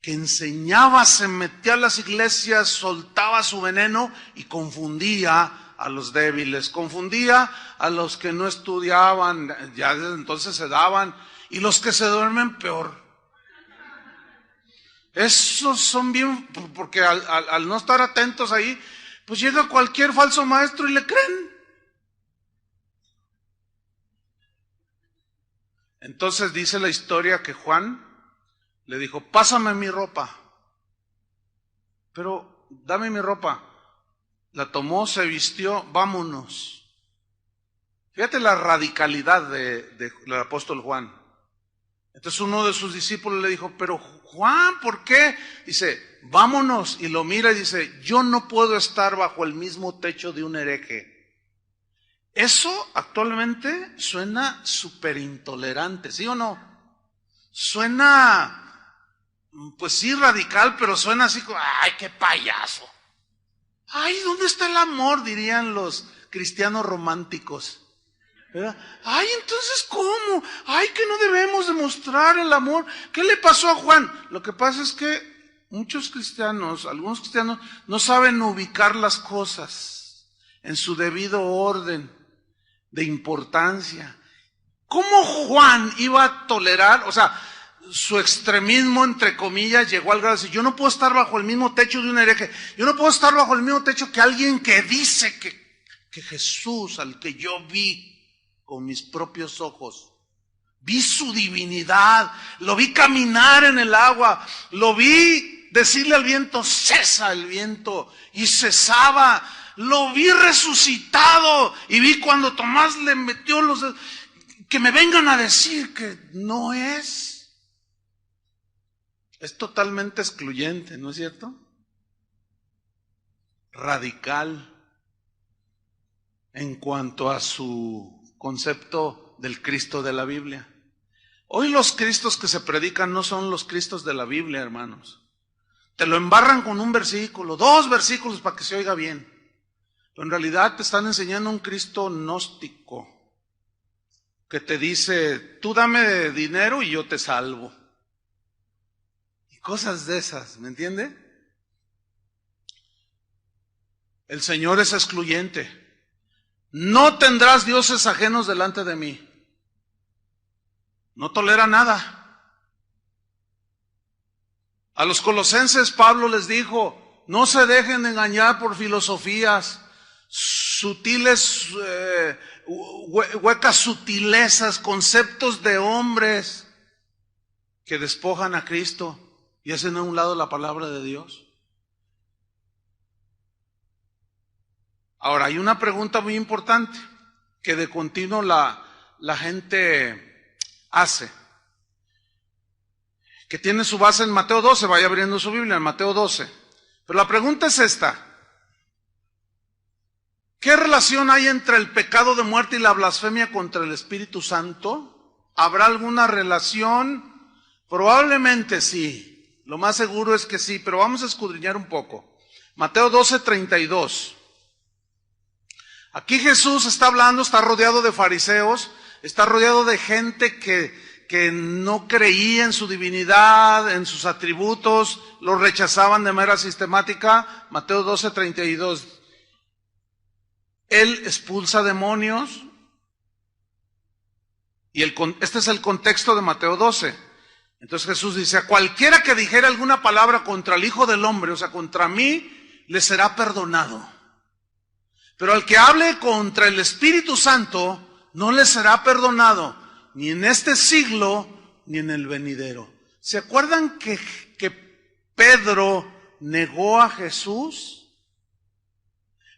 que enseñaba, se metía a las iglesias, soltaba su veneno y confundía a los débiles, confundía a los que no estudiaban, ya desde entonces se daban, y los que se duermen peor. Esos son bien, porque al no estar atentos ahí, pues llega cualquier falso maestro y le creen. Entonces dice la historia que Juan le dijo, pásame mi ropa. Pero dame mi ropa. La tomó, se vistió, vámonos. Fíjate la radicalidad del apóstol Juan. Entonces uno de sus discípulos le dijo, pero Juan, ¿por qué? Dice, vámonos, y lo mira y dice, yo no puedo estar bajo el mismo techo de un hereje. Eso actualmente suena súper intolerante, ¿sí o no? Suena, pues sí, radical, pero suena así como, ay, qué payaso. Ay, ¿dónde está el amor? Dirían los cristianos románticos. ¿Verdad? Ay, entonces, ¿cómo? Ay, que no debemos demostrar el amor. ¿Qué le pasó a Juan? Lo que pasa es que muchos cristianos, algunos cristianos, no saben ubicar las cosas en su debido orden de importancia. ¿Cómo Juan iba a tolerar? O sea, su extremismo, entre comillas, llegó al grado de decir, yo no puedo estar bajo el mismo techo de un hereje. Yo no puedo estar bajo el mismo techo que alguien que dice que Jesús, al que yo vi con mis propios ojos, vi su divinidad, lo vi caminar en el agua, lo vi decirle al viento, cesa el viento, y cesaba, lo vi resucitado, y vi cuando Tomás le metió los dedos, que me vengan a decir que no es totalmente excluyente, ¿no es cierto? Radical en cuanto a su concepto del Cristo de la Biblia. Hoy los Cristos que se predican no son los Cristos de la Biblia, hermanos. Te lo embarran con un versículo, 2 versículos para que se oiga bien. Pero en realidad te están enseñando un Cristo gnóstico que te dice, tú dame dinero y yo te salvo. Y cosas de esas, ¿me entiende? El Señor es excluyente. No tendrás dioses ajenos delante de mí. No tolera nada. A los colosenses Pablo les dijo, no se dejen engañar por filosofías, sutiles, huecas sutilezas, conceptos de hombres que despojan a Cristo y hacen a un lado la palabra de Dios. Ahora, hay una pregunta muy importante que de continuo la gente hace, que tiene su base en Mateo 12, vaya abriendo su Biblia, en Mateo 12. Pero la pregunta es esta: ¿qué relación hay entre el pecado de muerte y la blasfemia contra el Espíritu Santo? ¿Habrá alguna relación? Probablemente sí, lo más seguro es que sí, pero vamos a escudriñar un poco. Mateo 12, 32. Aquí Jesús está hablando, está rodeado de fariseos, está rodeado de gente que no creía en su divinidad, en sus atributos, lo rechazaban de manera sistemática. Mateo 12, 32. Él expulsa demonios, y este es el contexto de Mateo 12. Entonces Jesús dice, a cualquiera que dijera alguna palabra contra el Hijo del Hombre, o sea, contra mí, le será perdonado. Pero al que hable contra el Espíritu Santo, no le será perdonado, ni en este siglo, ni en el venidero. ¿Se acuerdan que Pedro negó a Jesús?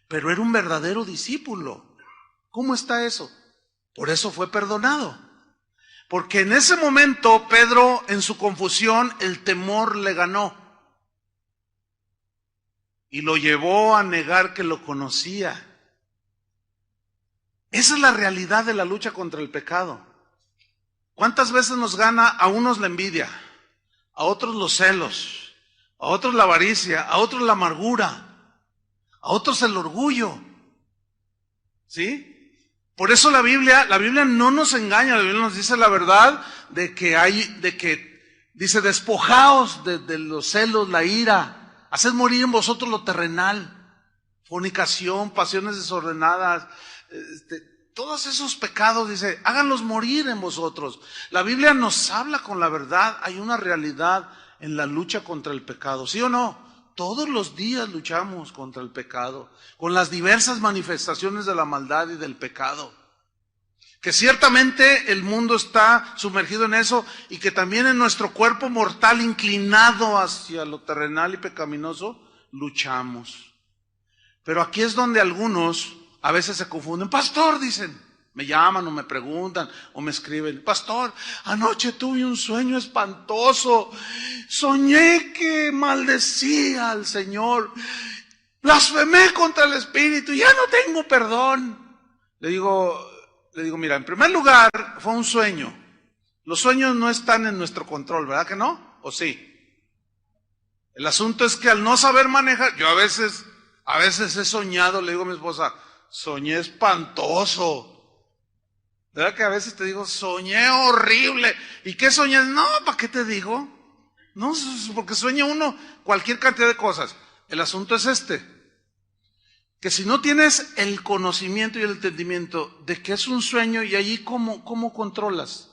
Pero era un verdadero discípulo. ¿Cómo está eso? Por eso fue perdonado. Porque en ese momento Pedro, en su confusión, el temor le ganó. Y lo llevó a negar que lo conocía. Esa es la realidad de la lucha contra el pecado. ¿Cuántas veces nos gana a unos la envidia, a otros los celos, a otros la avaricia, a otros la amargura, a otros el orgullo? ¿Sí? Por eso la Biblia no nos engaña, la Biblia nos dice la verdad de que dice, despojaos de los celos, la ira, haced morir en vosotros lo terrenal, fornicación, pasiones desordenadas, todos esos pecados, dice, háganlos morir en vosotros. La Biblia nos habla con la verdad, hay una realidad en la lucha contra el pecado, ¿sí o no? Todos los días luchamos contra el pecado, con las diversas manifestaciones de la maldad y del pecado. Que ciertamente el mundo está sumergido en eso y que también en nuestro cuerpo mortal inclinado hacia lo terrenal y pecaminoso, luchamos. Pero aquí es donde algunos a veces se confunden. Pastor, dicen, Me llaman o me preguntan o me escriben: pastor, anoche tuve un sueño espantoso. Soñé que maldecía al Señor. Blasfemé contra el Espíritu y ya no tengo perdón. Le digo, mira, en primer lugar, fue un sueño. Los sueños no están en nuestro control, ¿verdad que no? ¿O sí? El asunto es que al no saber manejar, yo a veces he soñado, le digo a mi esposa, soñé espantoso. ¿Verdad que a veces te digo, soñé horrible? ¿Y qué soñé? No, ¿para qué te digo? No, porque sueña uno cualquier cantidad de cosas. El asunto es que si no tienes el conocimiento y el entendimiento de que es un sueño, y allí ¿cómo controlas?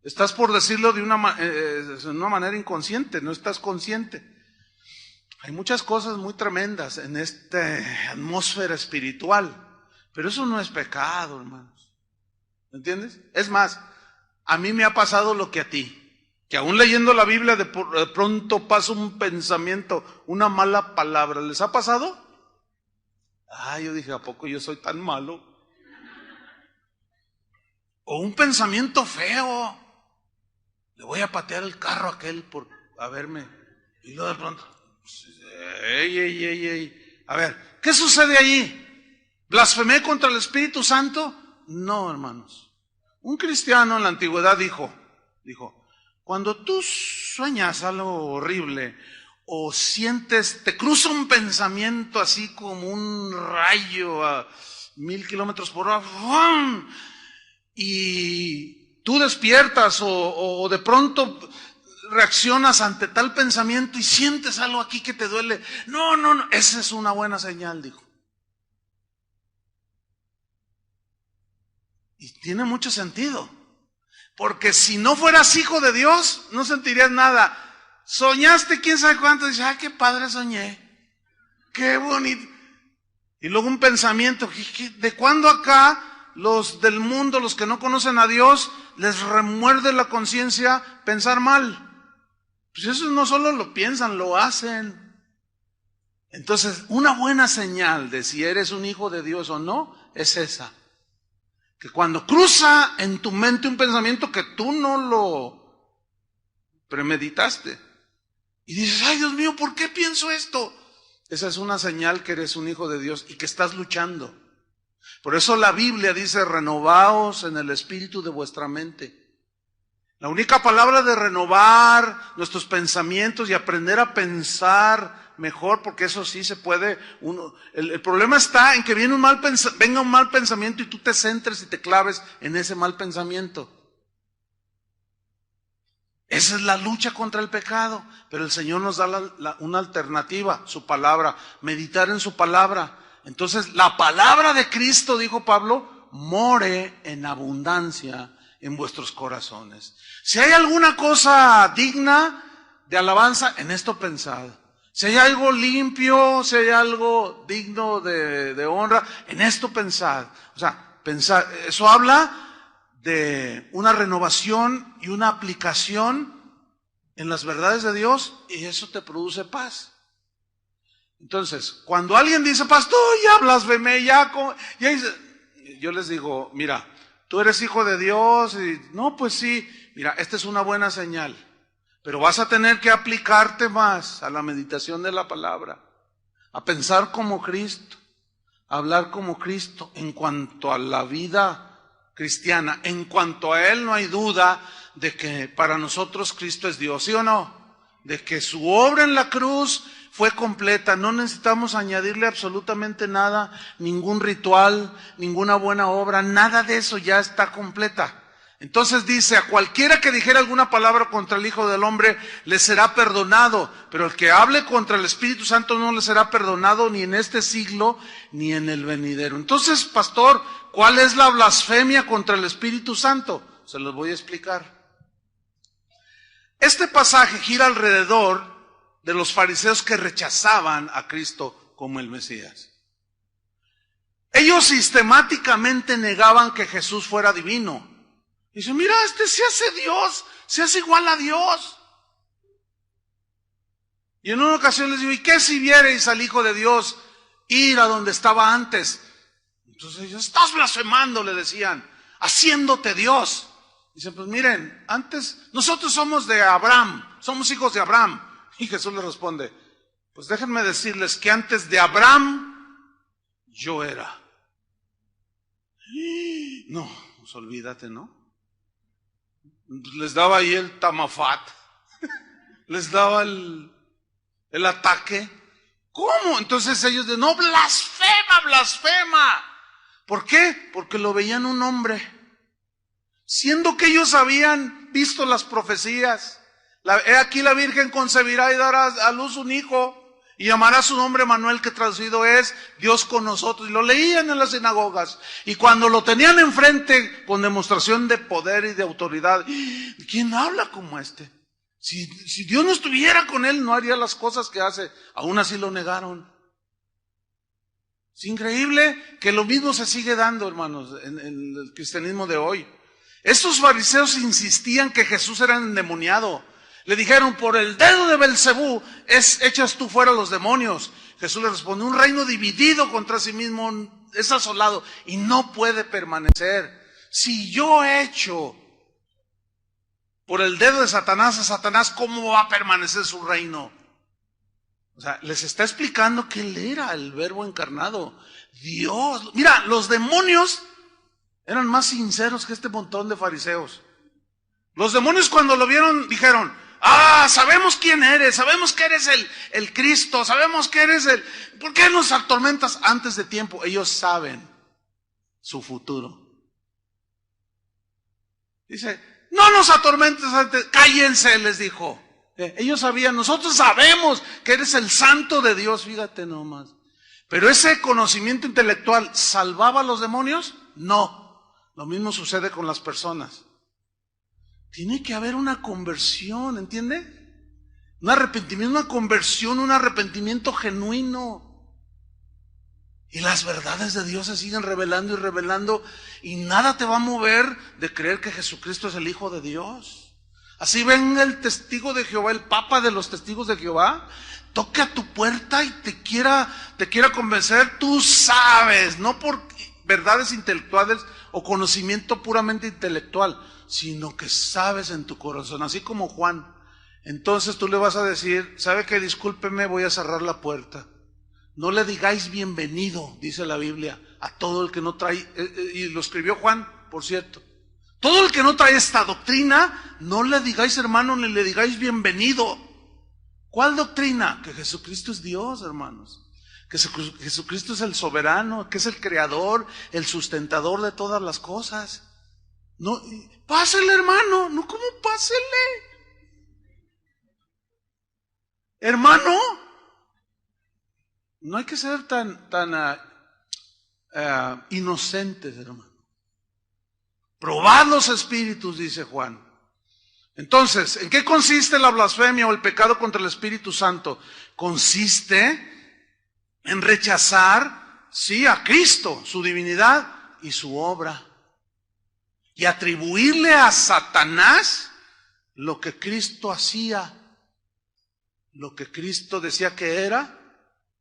Estás, por decirlo de una manera inconsciente, no estás consciente. Hay muchas cosas muy tremendas en esta atmósfera espiritual, pero eso no es pecado, hermanos. ¿Me entiendes? Es más, a mí me ha pasado lo que a ti, que aún leyendo la Biblia de pronto pasa un pensamiento, una mala palabra. ¿Les ha pasado? Yo dije, ¿a poco yo soy tan malo? O un pensamiento feo. Le voy a patear el carro a aquel por haberme. Y luego de pronto, ey. A ver, ¿qué sucede allí? ¿Blasfemé contra el Espíritu Santo? No, hermanos. Un cristiano en la antigüedad dijo, cuando tú sueñas algo horrible o sientes, te cruza un pensamiento así como un rayo a 1000 kilómetros por hora, ¡fum!, y tú despiertas o de pronto reaccionas ante tal pensamiento y sientes algo aquí que te duele. No, esa es una buena señal, dijo. Y tiene mucho sentido, porque si no fueras hijo de Dios, no sentirías nada. Soñaste quién sabe cuánto, dices, qué padre soñé, qué bonito. Y luego un pensamiento, ¿de cuándo acá los del mundo, los que no conocen a Dios, les remuerde la conciencia pensar mal? Pues eso no solo lo piensan, lo hacen. Entonces, una buena señal de si eres un hijo de Dios o no, es esa. Que cuando cruza en tu mente un pensamiento que tú no lo premeditaste, y dices, ay Dios mío, ¿por qué pienso esto? Esa es una señal que eres un hijo de Dios y que estás luchando. Por eso la Biblia dice, renovaos en el espíritu de vuestra mente. La única palabra de renovar nuestros pensamientos y aprender a pensar mejor, porque eso sí se puede. El problema está en que venga un mal pensamiento y tú te centres y te claves en ese mal pensamiento. Esa es la lucha contra el pecado, pero el Señor nos da una alternativa, su palabra, meditar en su palabra. Entonces, la palabra de Cristo, dijo Pablo, more en abundancia en vuestros corazones. Si hay alguna cosa digna de alabanza, en esto pensad. Si hay algo limpio, si hay algo digno de honra, en esto pensad. O sea, pensad, eso habla de una renovación y una aplicación en las verdades de Dios, y eso te produce paz. Entonces, cuando alguien dice, pastor, ya blasfemé, yo les digo, mira, tú eres hijo de Dios, y no, pues sí, mira, esta es una buena señal, pero vas a tener que aplicarte más a la meditación de la palabra, a pensar como Cristo, a hablar como Cristo en cuanto a la vida cristiana. En cuanto a Él, no hay duda de que para nosotros Cristo es Dios, ¿sí o no? De que su obra en la cruz fue completa, no necesitamos añadirle absolutamente nada, ningún ritual, ninguna buena obra, nada de eso, ya está completa. Entonces dice, a cualquiera que dijera alguna palabra contra el Hijo del Hombre, le será perdonado, pero el que hable contra el Espíritu Santo no le será perdonado ni en este siglo, ni en el venidero. Entonces, pastor, ¿cuál es la blasfemia contra el Espíritu Santo? Se los voy a explicar. Este pasaje gira alrededor de los fariseos que rechazaban a Cristo como el Mesías. Ellos sistemáticamente negaban que Jesús fuera divino. Dicen, mira, este se hace Dios, se hace igual a Dios. Y en una ocasión les digo, ¿y qué si vierais al Hijo de Dios ir a donde estaba antes? Entonces ellos, estás blasfemando, le decían, haciéndote Dios. Dicen, pues miren, antes nosotros somos de Abraham, somos hijos de Abraham. Y Jesús le responde, pues déjenme decirles que antes de Abraham yo era. No, pues olvídate, ¿no? Les daba ahí el tamafat, les daba el ataque. ¿Cómo? Entonces ellos de no, blasfema, blasfema. ¿Por qué? Porque lo veían un hombre. Siendo que ellos habían visto las profecías. He aquí la Virgen concebirá y dará a luz un hijo. Y llamará su nombre Manuel, que traducido es Dios con nosotros. Y lo leían en las sinagogas. Y cuando lo tenían enfrente con demostración de poder y de autoridad, ¿quién habla como este? Si Dios no estuviera con él, no haría las cosas que hace. Aún así lo negaron. Es increíble que lo mismo se sigue dando, hermanos, en el cristianismo de hoy. Estos fariseos insistían que Jesús era endemoniado. Le dijeron, por el dedo de Belcebú echas tú fuera los demonios. Jesús le respondió, un reino dividido contra sí mismo es asolado y no puede permanecer. Si yo echo por el dedo de Satanás a Satanás, ¿cómo va a permanecer su reino? O sea, les está explicando que él era el Verbo encarnado. Dios. Mira, los demonios eran más sinceros que este montón de fariseos. Los demonios cuando lo vieron dijeron, sabemos quién eres, sabemos que eres el Cristo, sabemos que eres ¿por qué nos atormentas antes de tiempo? Ellos saben su futuro. Dice, no nos atormentes antes, cállense, les dijo. Ellos sabían, nosotros sabemos que eres el santo de Dios, fíjate nomás. Pero ese conocimiento intelectual, ¿salvaba a los demonios? No. Lo mismo sucede con las personas. Tiene que haber una conversión, ¿entiende? Un arrepentimiento, una conversión, un arrepentimiento genuino. Y las verdades de Dios se siguen revelando y revelando, y nada te va a mover de creer que Jesucristo es el Hijo de Dios. Así venga el testigo de Jehová, el Papa de los testigos de Jehová, toque a tu puerta y te quiera convencer, tú sabes, no por verdades intelectuales o conocimiento puramente intelectual, sino que sabes en tu corazón, así como Juan. Entonces tú le vas a decir, ¿sabe qué? Discúlpeme, voy a cerrar la puerta. No le digáis bienvenido, dice la Biblia, a todo el que no trae, y lo escribió Juan, por cierto. Todo el que no trae esta doctrina, no le digáis hermano, ni le digáis bienvenido. ¿Cuál doctrina? Que Jesucristo es Dios, hermanos. Que Jesucristo es el soberano, que es el creador, el sustentador de todas las cosas. No, pásele, hermano. No, ¿cómo pásele? Hermano, no hay que ser tan inocentes, hermano. Probad los espíritus, dice Juan. Entonces, ¿en qué consiste la blasfemia o el pecado contra el Espíritu Santo? Consiste en rechazar, sí, a Cristo, su divinidad y su obra. Y atribuirle a Satanás lo que Cristo hacía, lo que Cristo decía que era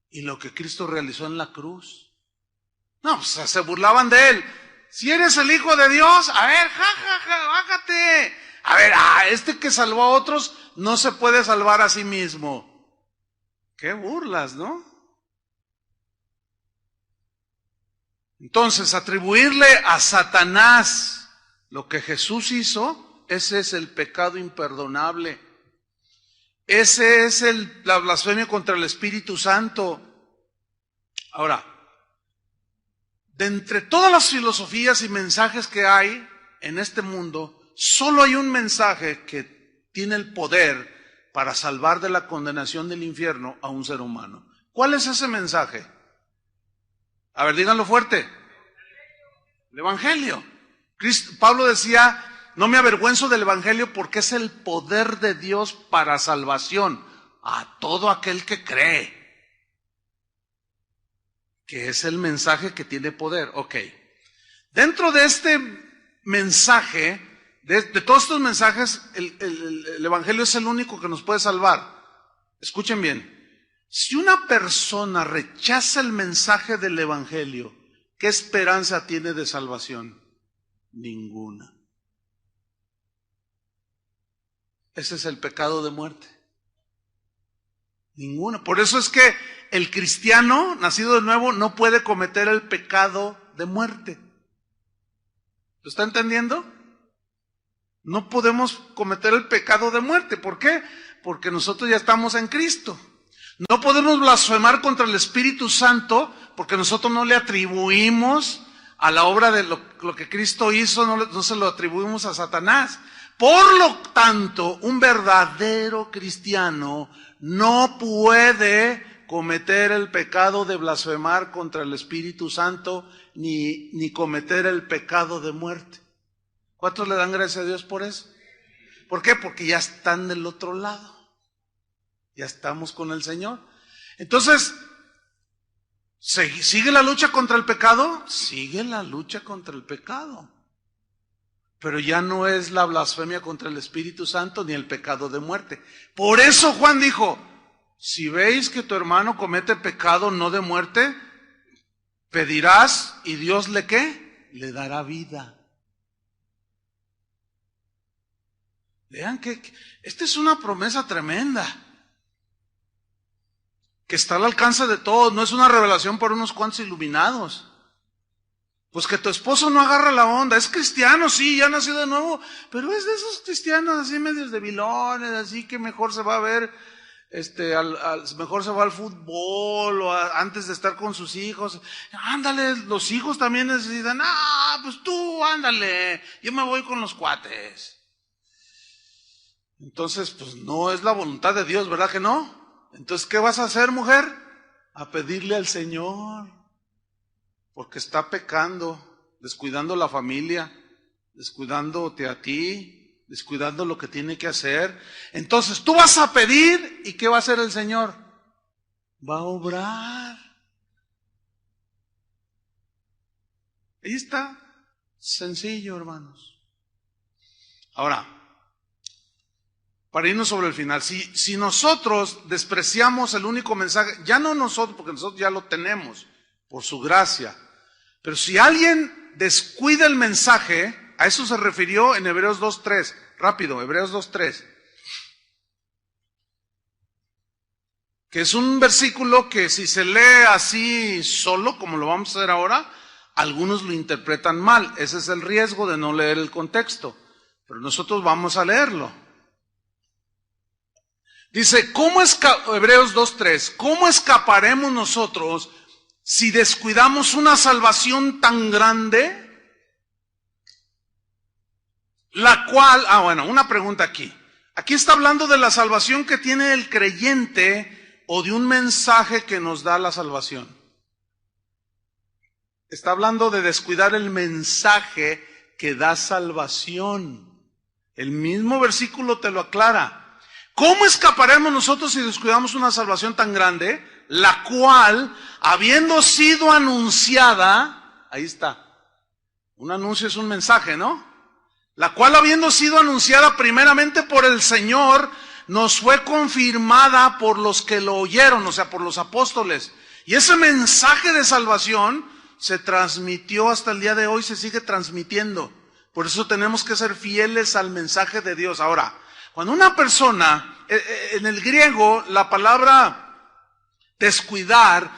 y lo que Cristo realizó en la cruz. No, o sea, se burlaban de él. Si eres el Hijo de Dios, a ver, bájate. A ver, este que salvó a otros no se puede salvar a sí mismo. Qué burlas, ¿no? Entonces, atribuirle a Satanás lo que Jesús hizo, ese es el pecado imperdonable. Ese es la blasfemia contra el Espíritu Santo. Ahora, de entre todas las filosofías y mensajes que hay en este mundo, solo hay un mensaje que tiene el poder para salvar de la condenación del infierno a un ser humano. ¿Cuál es ese mensaje? A ver, díganlo fuerte. El Evangelio. Pablo decía, no me avergüenzo del Evangelio porque es el poder de Dios para salvación a todo aquel que cree. Que es el mensaje que tiene poder. Ok. Dentro de este mensaje, de todos estos mensajes, el Evangelio es el único que nos puede salvar. Escuchen bien. Si una persona rechaza el mensaje del Evangelio, ¿qué esperanza tiene de salvación? Ninguna. Ese es el pecado de muerte. Ninguna. Por eso es que el cristiano nacido de nuevo no puede cometer el pecado de muerte. ¿Lo está entendiendo? No podemos cometer el pecado de muerte. ¿Por qué? Porque nosotros ya estamos en Cristo. No podemos blasfemar contra el Espíritu Santo porque nosotros no le atribuimos a la obra de lo que Cristo hizo, no se lo atribuimos a Satanás. Por lo tanto, un verdadero cristiano no puede cometer el pecado de blasfemar contra el Espíritu Santo ni cometer el pecado de muerte. ¿Cuántos le dan gracias a Dios por eso? ¿Por qué? Porque ya están del otro lado. Ya estamos con el Señor. Entonces, ¿sigue la lucha contra el pecado? Sigue la lucha contra el pecado. Pero ya no es la blasfemia contra el Espíritu Santo ni el pecado de muerte. Por eso Juan dijo, si veis que tu hermano comete pecado no de muerte, pedirás y Dios le ¿qué? Le dará vida. Vean que esta es una promesa tremenda, que está al alcance de todos, no es una revelación por unos cuantos iluminados. Pues que tu esposo no agarra la onda, es cristiano, sí, ya nació de nuevo, pero es de esos cristianos así medios debilones, así que mejor se va a ver, mejor se va al fútbol o antes de estar con sus hijos. Ándale, los hijos también necesitan, pues tú, ándale, yo me voy con los cuates. Entonces, pues no es la voluntad de Dios, ¿verdad que no? Entonces, ¿qué vas a hacer, mujer? A pedirle al Señor. Porque está pecando, descuidando la familia, descuidándote a ti, descuidando lo que tiene que hacer. Entonces tú vas a pedir, ¿y qué va a hacer el Señor? Va a obrar. Ahí está, sencillo, hermanos. Ahora, para irnos sobre el final, si nosotros despreciamos el único mensaje, ya no nosotros, porque nosotros ya lo tenemos, por su gracia. Pero si alguien descuida el mensaje, a eso se refirió en Hebreos 2.3. Rápido, Hebreos 2.3. Que es un versículo que si se lee así solo, como lo vamos a hacer ahora, algunos lo interpretan mal. Ese es el riesgo de no leer el contexto. Pero nosotros vamos a leerlo. Dice, Hebreos 2.3, ¿cómo escaparemos nosotros si descuidamos una salvación tan grande? La cual, una pregunta aquí. Aquí está hablando de la salvación que tiene el creyente o de un mensaje que nos da la salvación. Está hablando de descuidar el mensaje que da salvación. El mismo versículo te lo aclara. ¿Cómo escaparemos nosotros si descuidamos una salvación tan grande? La cual, habiendo sido anunciada, ahí está, un anuncio es un mensaje, ¿no? La cual habiendo sido anunciada primeramente por el Señor, nos fue confirmada por los que lo oyeron, o sea, por los apóstoles. Y ese mensaje de salvación se transmitió hasta el día de hoy, se sigue transmitiendo. Por eso tenemos que ser fieles al mensaje de Dios. Ahora, cuando una persona, en el griego, la palabra descuidar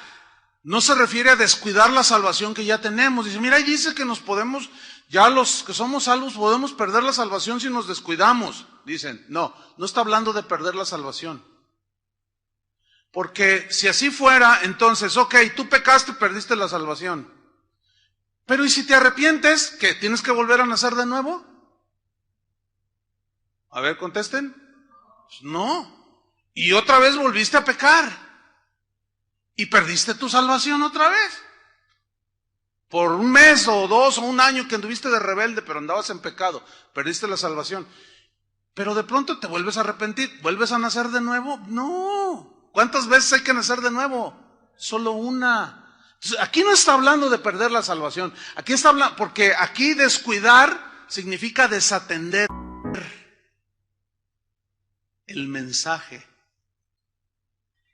no se refiere a descuidar la salvación que ya tenemos. Dice, mira, ahí dice que ya los que somos salvos podemos perder la salvación si nos descuidamos. Dicen, no está hablando de perder la salvación. Porque si así fuera, entonces, tú pecaste, perdiste la salvación. Pero ¿y si te arrepientes? ¿Qué? ¿Tienes que volver a nacer de nuevo? A ver, contesten. Pues no. Y otra vez volviste a pecar. Y perdiste tu salvación otra vez. Por un mes o 2 o un año que anduviste de rebelde, pero andabas en pecado, perdiste la salvación. Pero de pronto te vuelves a arrepentir, ¿vuelves a nacer de nuevo? No. ¿Cuántas veces hay que nacer de nuevo? Solo una. Entonces, aquí no está hablando de perder la salvación. Aquí está hablando, porque aquí descuidar significa desatender el mensaje.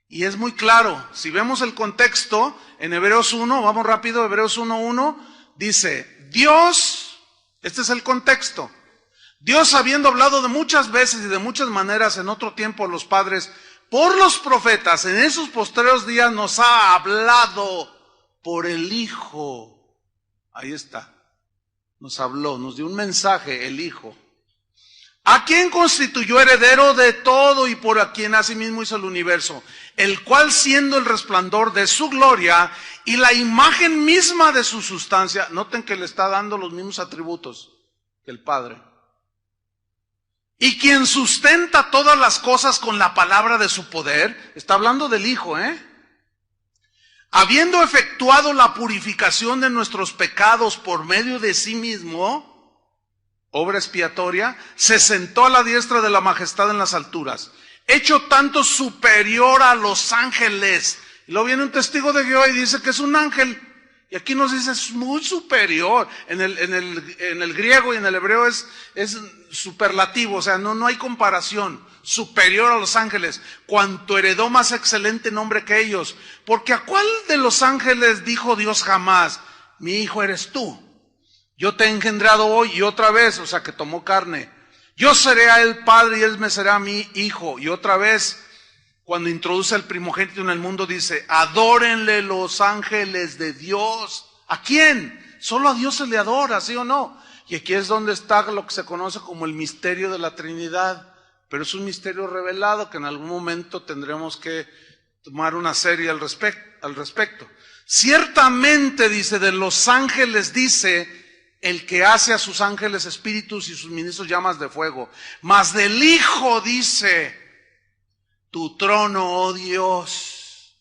Y es muy claro, si vemos el contexto, en Hebreos 1, vamos rápido, Hebreos 1:1, dice, Dios, este es el contexto, Dios habiendo hablado de muchas veces y de muchas maneras en otro tiempo a los padres, por los profetas, en esos postreros días nos ha hablado por el Hijo. Ahí está, nos habló, nos dio un mensaje, el Hijo. A quien constituyó heredero de todo y por a quien asimismo hizo el universo, el cual siendo el resplandor de su gloria y la imagen misma de su sustancia, noten que le está dando los mismos atributos que el Padre, y quien sustenta todas las cosas con la palabra de su poder, está hablando del Hijo, habiendo efectuado la purificación de nuestros pecados por medio de sí mismo, obra expiatoria, se sentó a la diestra de la majestad en las alturas, hecho tanto superior a los ángeles. Y luego viene un testigo de Jehová y dice que es un ángel. Y aquí nos dice es muy superior. En el griego y en el hebreo es superlativo, o sea, no hay comparación. Superior a los ángeles, cuanto heredó más excelente nombre que ellos. Porque ¿a cuál de los ángeles dijo Dios jamás, mi hijo eres tú? Yo te he engendrado hoy y otra vez, o sea que tomó carne. Yo seré a él padre y él me será mi hijo. Y otra vez, cuando introduce el primogénito en el mundo, dice, adórenle los ángeles de Dios. ¿A quién? Solo a Dios se le adora, ¿sí o no? Y aquí es donde está lo que se conoce como el misterio de la Trinidad. Pero es un misterio revelado que en algún momento tendremos que tomar una serie al respecto. Ciertamente, dice, de los ángeles dice, el que hace a sus ángeles espíritus y sus ministros llamas de fuego. Mas del Hijo dice, tu trono, oh Dios,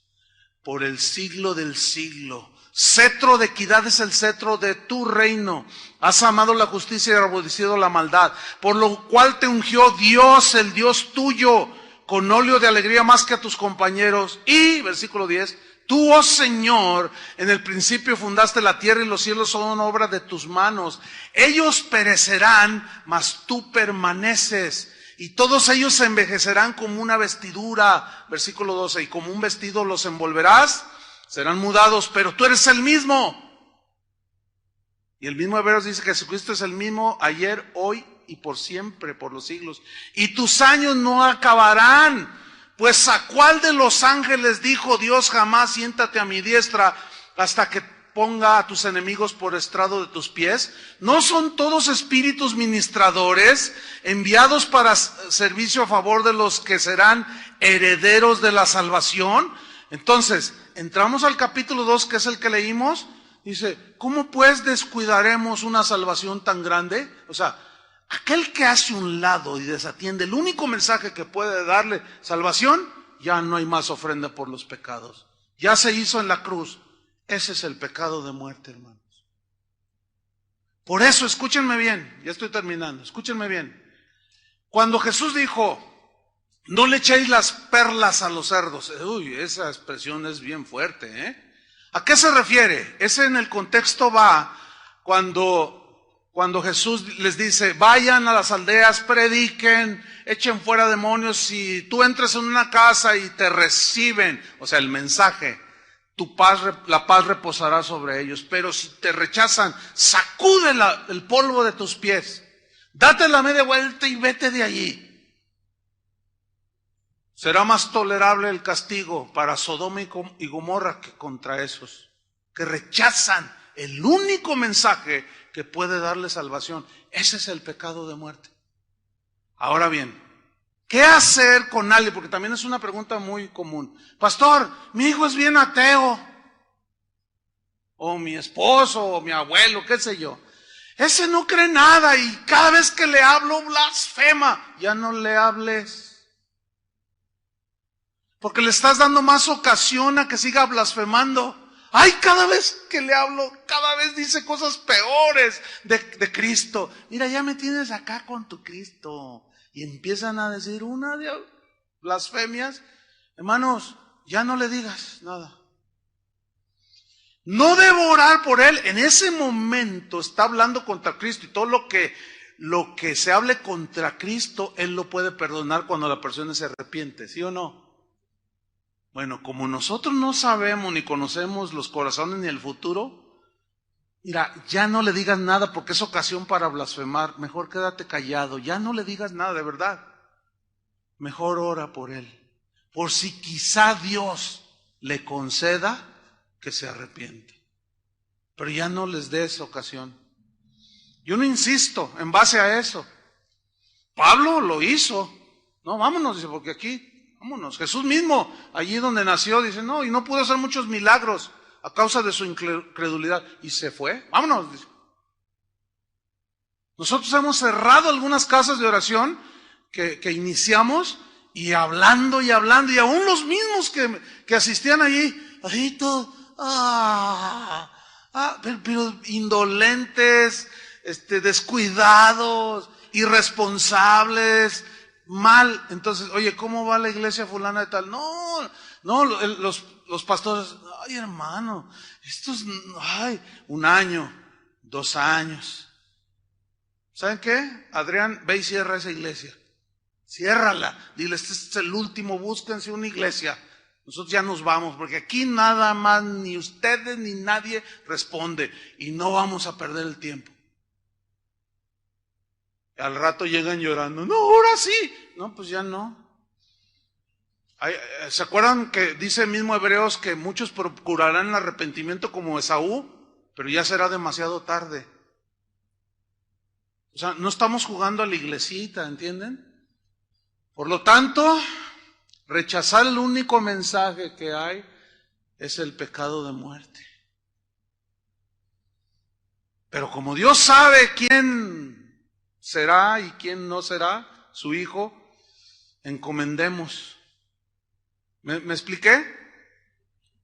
por el siglo del siglo. Cetro de equidad es el cetro de tu reino. Has amado la justicia y aborrecido la maldad, por lo cual te ungió Dios, el Dios tuyo, con óleo de alegría más que a tus compañeros. Y, versículo 10, tú, oh Señor, en el principio fundaste la tierra y los cielos son obra de tus manos. Ellos perecerán, mas tú permaneces. Y todos ellos se envejecerán como una vestidura. Versículo 12, y como un vestido los envolverás, serán mudados, pero tú eres el mismo. Y el mismo Hebreos dice que Jesucristo es el mismo ayer, hoy y por siempre, por los siglos. Y tus años no acabarán. Pues ¿a cuál de los ángeles dijo Dios jamás, siéntate a mi diestra hasta que ponga a tus enemigos por estrado de tus pies? ¿No son todos espíritus ministradores enviados para servicio a favor de los que serán herederos de la salvación? Entonces, entramos al capítulo 2, que es el que leímos. Dice, ¿cómo pues descuidaremos una salvación tan grande? O sea, aquel que hace un lado y desatiende el único mensaje que puede darle salvación, ya no hay más ofrenda por los pecados. Ya se hizo en la cruz. Ese es el pecado de muerte, hermanos. Por eso, escúchenme bien, ya estoy terminando, escúchenme bien. Cuando Jesús dijo, no le echéis las perlas a los cerdos, uy, esa expresión es bien fuerte, ¿A qué se refiere? Ese en el contexto va cuando Jesús les dice, vayan a las aldeas, prediquen, echen fuera demonios, si tú entras en una casa y te reciben, o sea, el mensaje, la paz reposará sobre ellos, pero si te rechazan, sacude el polvo de tus pies, date la media vuelta y vete de allí. Será más tolerable el castigo para Sodoma y Gomorra que contra esos que rechazan el único mensaje que puede darle salvación. Ese es el pecado de muerte. Ahora bien, ¿qué hacer con alguien? Porque también es una pregunta muy común. Pastor, mi hijo es bien ateo. O mi esposo, o mi abuelo, qué sé yo. Ese no cree nada y cada vez que le hablo blasfema. Ya no le hables. Porque le estás dando más ocasión a que siga blasfemando. Ay, cada vez que le hablo, cada vez dice cosas peores de Cristo. Mira, ya me tienes acá con tu Cristo. Y empiezan a decir una de blasfemias. Hermanos, ya no le digas nada. No debo orar por él. En ese momento está hablando contra Cristo. Y todo lo que se hable contra Cristo, él lo puede perdonar cuando la persona se arrepiente. ¿Sí o no? Bueno, como nosotros no sabemos ni conocemos los corazones ni el futuro, mira, ya no le digas nada porque es ocasión para blasfemar. Mejor quédate callado, ya no le digas nada, de verdad. Mejor ora por él, por si quizá Dios le conceda que se arrepiente. Pero ya no les des ocasión. Yo no insisto en base a eso. Pablo lo hizo. No, vámonos, dice, porque aquí, vámonos. Jesús mismo, allí donde nació, dice, no, y no pudo hacer muchos milagros a causa de su incredulidad. Y se fue. Vámonos, dice. Nosotros hemos cerrado algunas casas de oración que iniciamos y hablando, y aún los mismos que asistían allí, ahí todo, pero indolentes, descuidados, irresponsables, mal. Entonces, oye, ¿cómo va la iglesia fulana de tal? No, los pastores, ay hermano, un año, 2 años. ¿Saben qué? Adrián, ve y cierra esa iglesia. Ciérrala. Dile, este es el último, búsquense una iglesia. Nosotros ya nos vamos, porque aquí nada más ni ustedes ni nadie responde. Y no vamos a perder el tiempo. Al rato llegan llorando. No, ahora sí. No, pues ya no. ¿Se acuerdan que dice mismo Hebreos que muchos procurarán el arrepentimiento como Esaú? Pero ya será demasiado tarde. O sea, no estamos jugando a la iglesita, ¿entienden? Por lo tanto, rechazar el único mensaje que hay es el pecado de muerte. Pero como Dios sabe quién será y quién no será su hijo, encomendemos. ¿Me expliqué?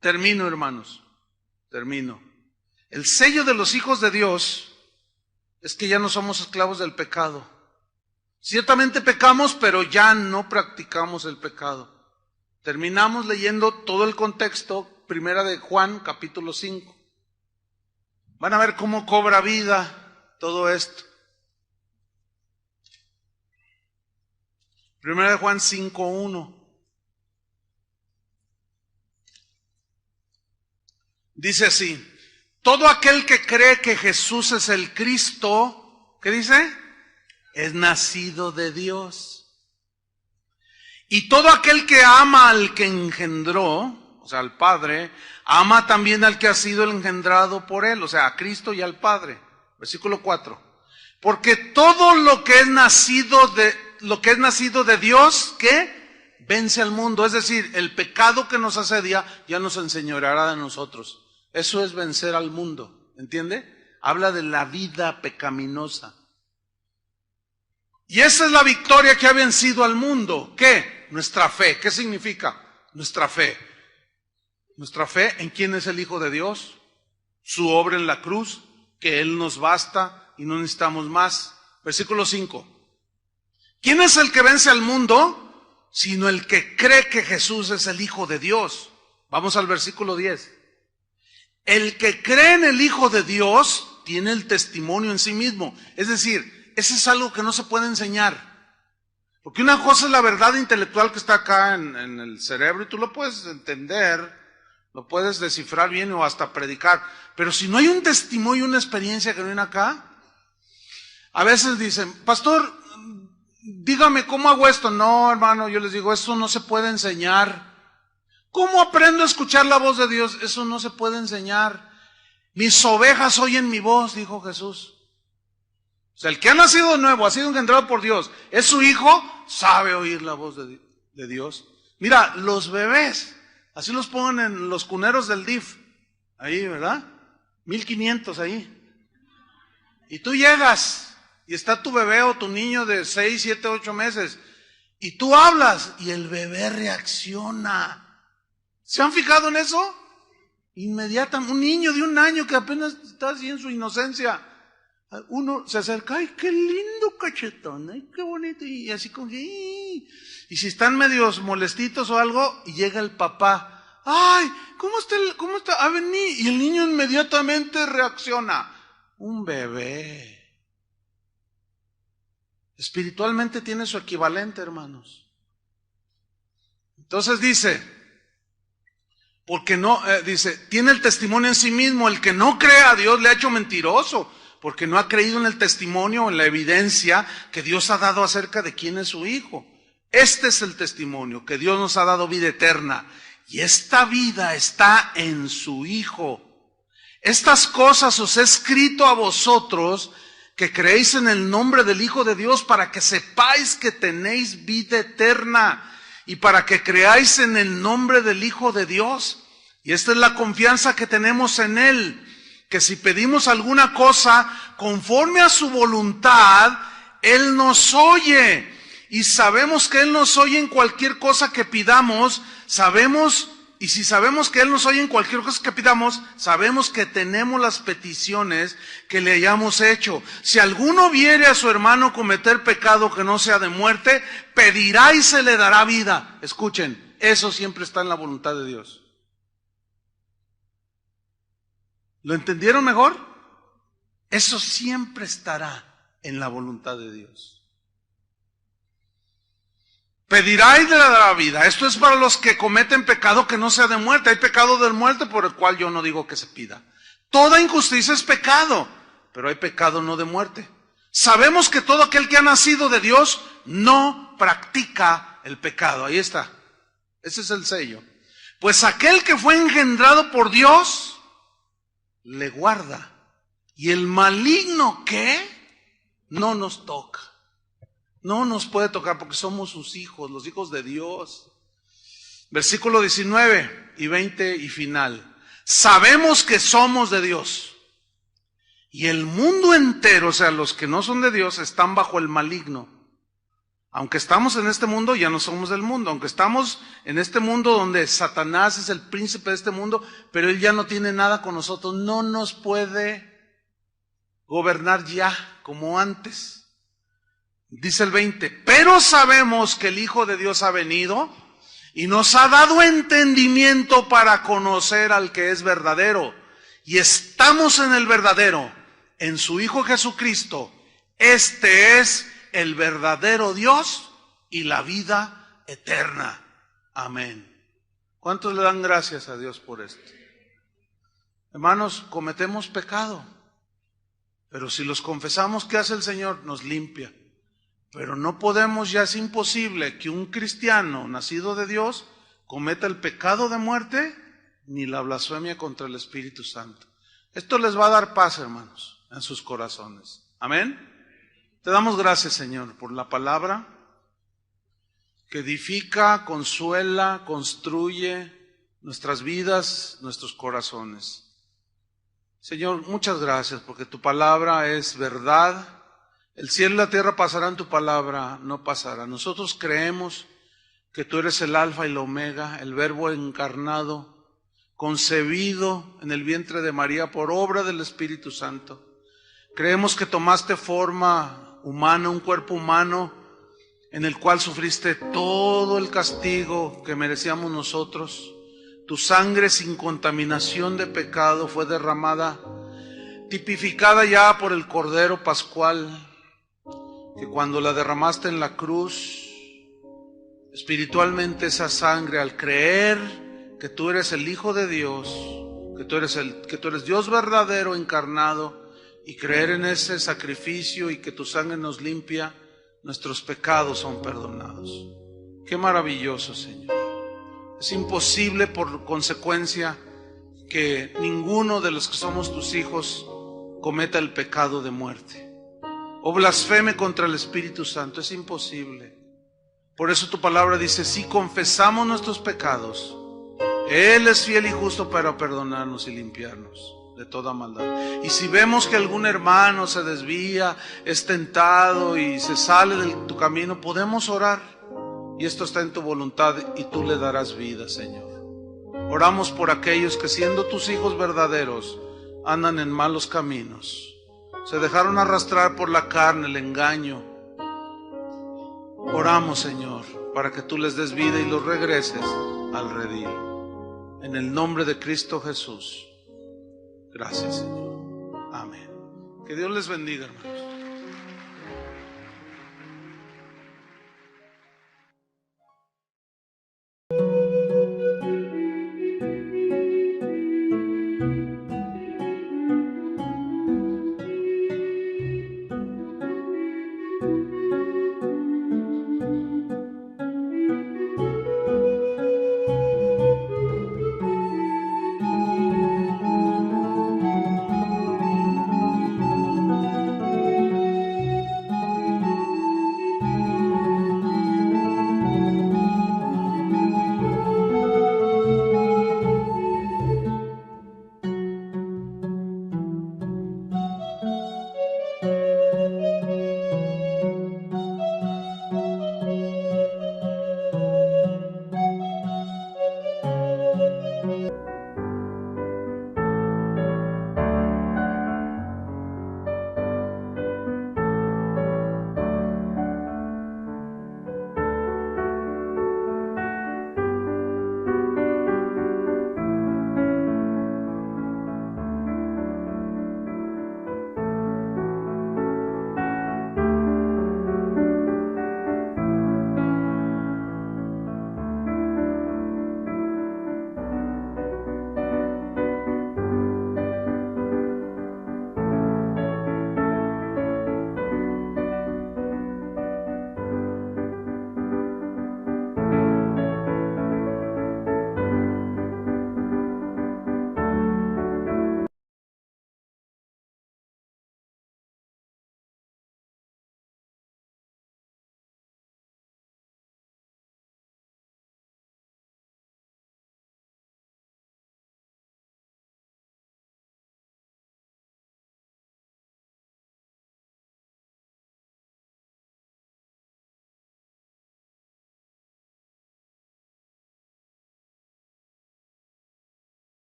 Termino, hermanos. Termino. El sello de los hijos de Dios es que ya no somos esclavos del pecado. Ciertamente pecamos, pero ya no practicamos el pecado. Terminamos leyendo todo el contexto, primera de Juan, capítulo 5. Van a ver cómo cobra vida todo esto. Primera de Juan 5:1. Dice así: todo aquel que cree que Jesús es el Cristo, ¿qué dice? Es nacido de Dios. Y todo aquel que ama al que engendró, o sea, al Padre, ama también al que ha sido engendrado por él, o sea, a Cristo y al Padre. Versículo 4. Porque todo lo que es nacido de Dios, ¿qué? Vence al mundo. Es decir, el pecado que nos asedia ya nos enseñoreará de nosotros. Eso es vencer al mundo, ¿entiende? Habla de la vida pecaminosa. Y esa es la victoria que ha vencido al mundo. ¿Qué? Nuestra fe. ¿Qué significa? Nuestra fe. Nuestra fe en quién es el Hijo de Dios, su obra en la cruz, que Él nos basta y no necesitamos más. Versículo 5. ¿Quién es el que vence al mundo? Sino el que cree que Jesús es el Hijo de Dios. Vamos al versículo 10. El que cree en el Hijo de Dios tiene el testimonio en sí mismo. Es decir, ese es algo que no se puede enseñar. Porque una cosa es la verdad intelectual que está acá en el cerebro y tú lo puedes entender, lo puedes descifrar bien o hasta predicar. Pero si no hay un testimonio, una experiencia que viene acá, a veces dicen, pastor, dígame cómo hago esto. No, hermano, yo les digo, eso no se puede enseñar. ¿Cómo aprendo a escuchar la voz de Dios? Eso no se puede enseñar. Mis ovejas oyen mi voz, dijo Jesús. O sea, el que ha nacido de nuevo, ha sido engendrado por Dios, es su hijo, sabe oír la voz de Dios. Mira, los bebés, así los ponen en los cuneros del DIF, ahí, ¿verdad? 1500 ahí. Y tú llegas, y está tu bebé o tu niño de 6, 7, 8 meses, y tú hablas, y el bebé reacciona. ¿Se han fijado en eso? Inmediatamente, un niño de 1 año que apenas está así en su inocencia, uno se acerca, ay, qué lindo cachetón, ay, qué bonito, y así como que, y si están medios molestitos o algo, y llega el papá, ay, ¿cómo está? A venir, y el niño inmediatamente reacciona. Un bebé. Espiritualmente tiene su equivalente, hermanos. Entonces dice, Porque no, dice, tiene el testimonio en sí mismo. El que no cree a Dios le ha hecho mentiroso, porque no ha creído en el testimonio, en la evidencia que Dios ha dado acerca de quién es su Hijo. Este es el testimonio, que Dios nos ha dado vida eterna. Y esta vida está en su Hijo. Estas cosas os he escrito a vosotros, que creéis en el nombre del Hijo de Dios, para que sepáis que tenéis vida eterna, y para que creáis en el nombre del Hijo de Dios. Y esta es la confianza que tenemos en Él, que si pedimos alguna cosa conforme a su voluntad, Él nos oye. Y sabemos que Él nos oye en cualquier cosa que pidamos. Y si sabemos que Él nos oye en cualquier cosa que pidamos, sabemos que tenemos las peticiones que le hayamos hecho. Si alguno viere a su hermano cometer pecado que no sea de muerte, pedirá y se le dará vida. Escuchen, eso siempre está en la voluntad de Dios. ¿Lo entendieron mejor? Eso siempre estará en la voluntad de Dios. Pedirá y le dará vida. Esto es para los que cometen pecado que no sea de muerte. Hay pecado de muerte por el cual yo no digo que se pida. Toda injusticia es pecado, pero hay pecado no de muerte. Sabemos que todo aquel que ha nacido de Dios no practica el pecado. Ahí está. Ese es el sello. Pues aquel que fue engendrado por Dios le guarda. Y el maligno, ¿qué? No nos toca. No nos puede tocar porque somos sus hijos, los hijos de Dios. Versículo 19 y 20 y final. Sabemos que somos de Dios. Y el mundo entero, o sea, los que no son de Dios, están bajo el maligno. Aunque estamos en este mundo, ya no somos del mundo. Aunque estamos en este mundo donde Satanás es el príncipe de este mundo, pero él ya no tiene nada con nosotros. No nos puede gobernar ya como antes. Dice el 20, pero sabemos que el Hijo de Dios ha venido y nos ha dado entendimiento para conocer al que es verdadero. Y estamos en el verdadero, en su Hijo Jesucristo. Este es el verdadero Dios y la vida eterna. Amén. ¿Cuántos le dan gracias a Dios por esto? Hermanos, cometemos pecado, pero si los confesamos, ¿qué hace el Señor? Nos limpia. Pero no podemos, ya es imposible que un cristiano nacido de Dios cometa el pecado de muerte ni la blasfemia contra el Espíritu Santo. Esto les va a dar paz, hermanos, en sus corazones. Amén. Te damos gracias, Señor, por la palabra que edifica, consuela, construye nuestras vidas, nuestros corazones. Señor, muchas gracias porque tu palabra es verdad. El cielo y la tierra pasarán, tu palabra no pasará. Nosotros creemos que tú eres el alfa y la omega, el verbo encarnado, concebido en el vientre de María por obra del Espíritu Santo. Creemos que tomaste forma humana, un cuerpo humano, en el cual sufriste todo el castigo que merecíamos nosotros. Tu sangre sin contaminación de pecado fue derramada, tipificada ya por el Cordero Pascual, que cuando la derramaste en la cruz, espiritualmente esa sangre, al creer que tú eres el Hijo de Dios, que tú eres Dios verdadero encarnado, y creer en ese sacrificio y que tu sangre nos limpia, nuestros pecados son perdonados. Qué maravilloso, Señor. Es imposible, por consecuencia, que ninguno de los que somos tus hijos cometa el pecado de muerte o blasfeme contra el Espíritu Santo. Es imposible. Por eso tu palabra dice, si confesamos nuestros pecados, Él es fiel y justo para perdonarnos y limpiarnos de toda maldad. Y si vemos que algún hermano se desvía, es tentado y se sale de tu camino, podemos orar. Y esto está en tu voluntad y tú le darás vida, Señor. Oramos por aquellos que, siendo tus hijos verdaderos, andan en malos caminos. Se dejaron arrastrar por la carne, el engaño. Oramos, Señor, para que tú les des vida y los regreses al redil. En el nombre de Cristo Jesús. Gracias, Señor. Amén. Que Dios les bendiga, hermanos.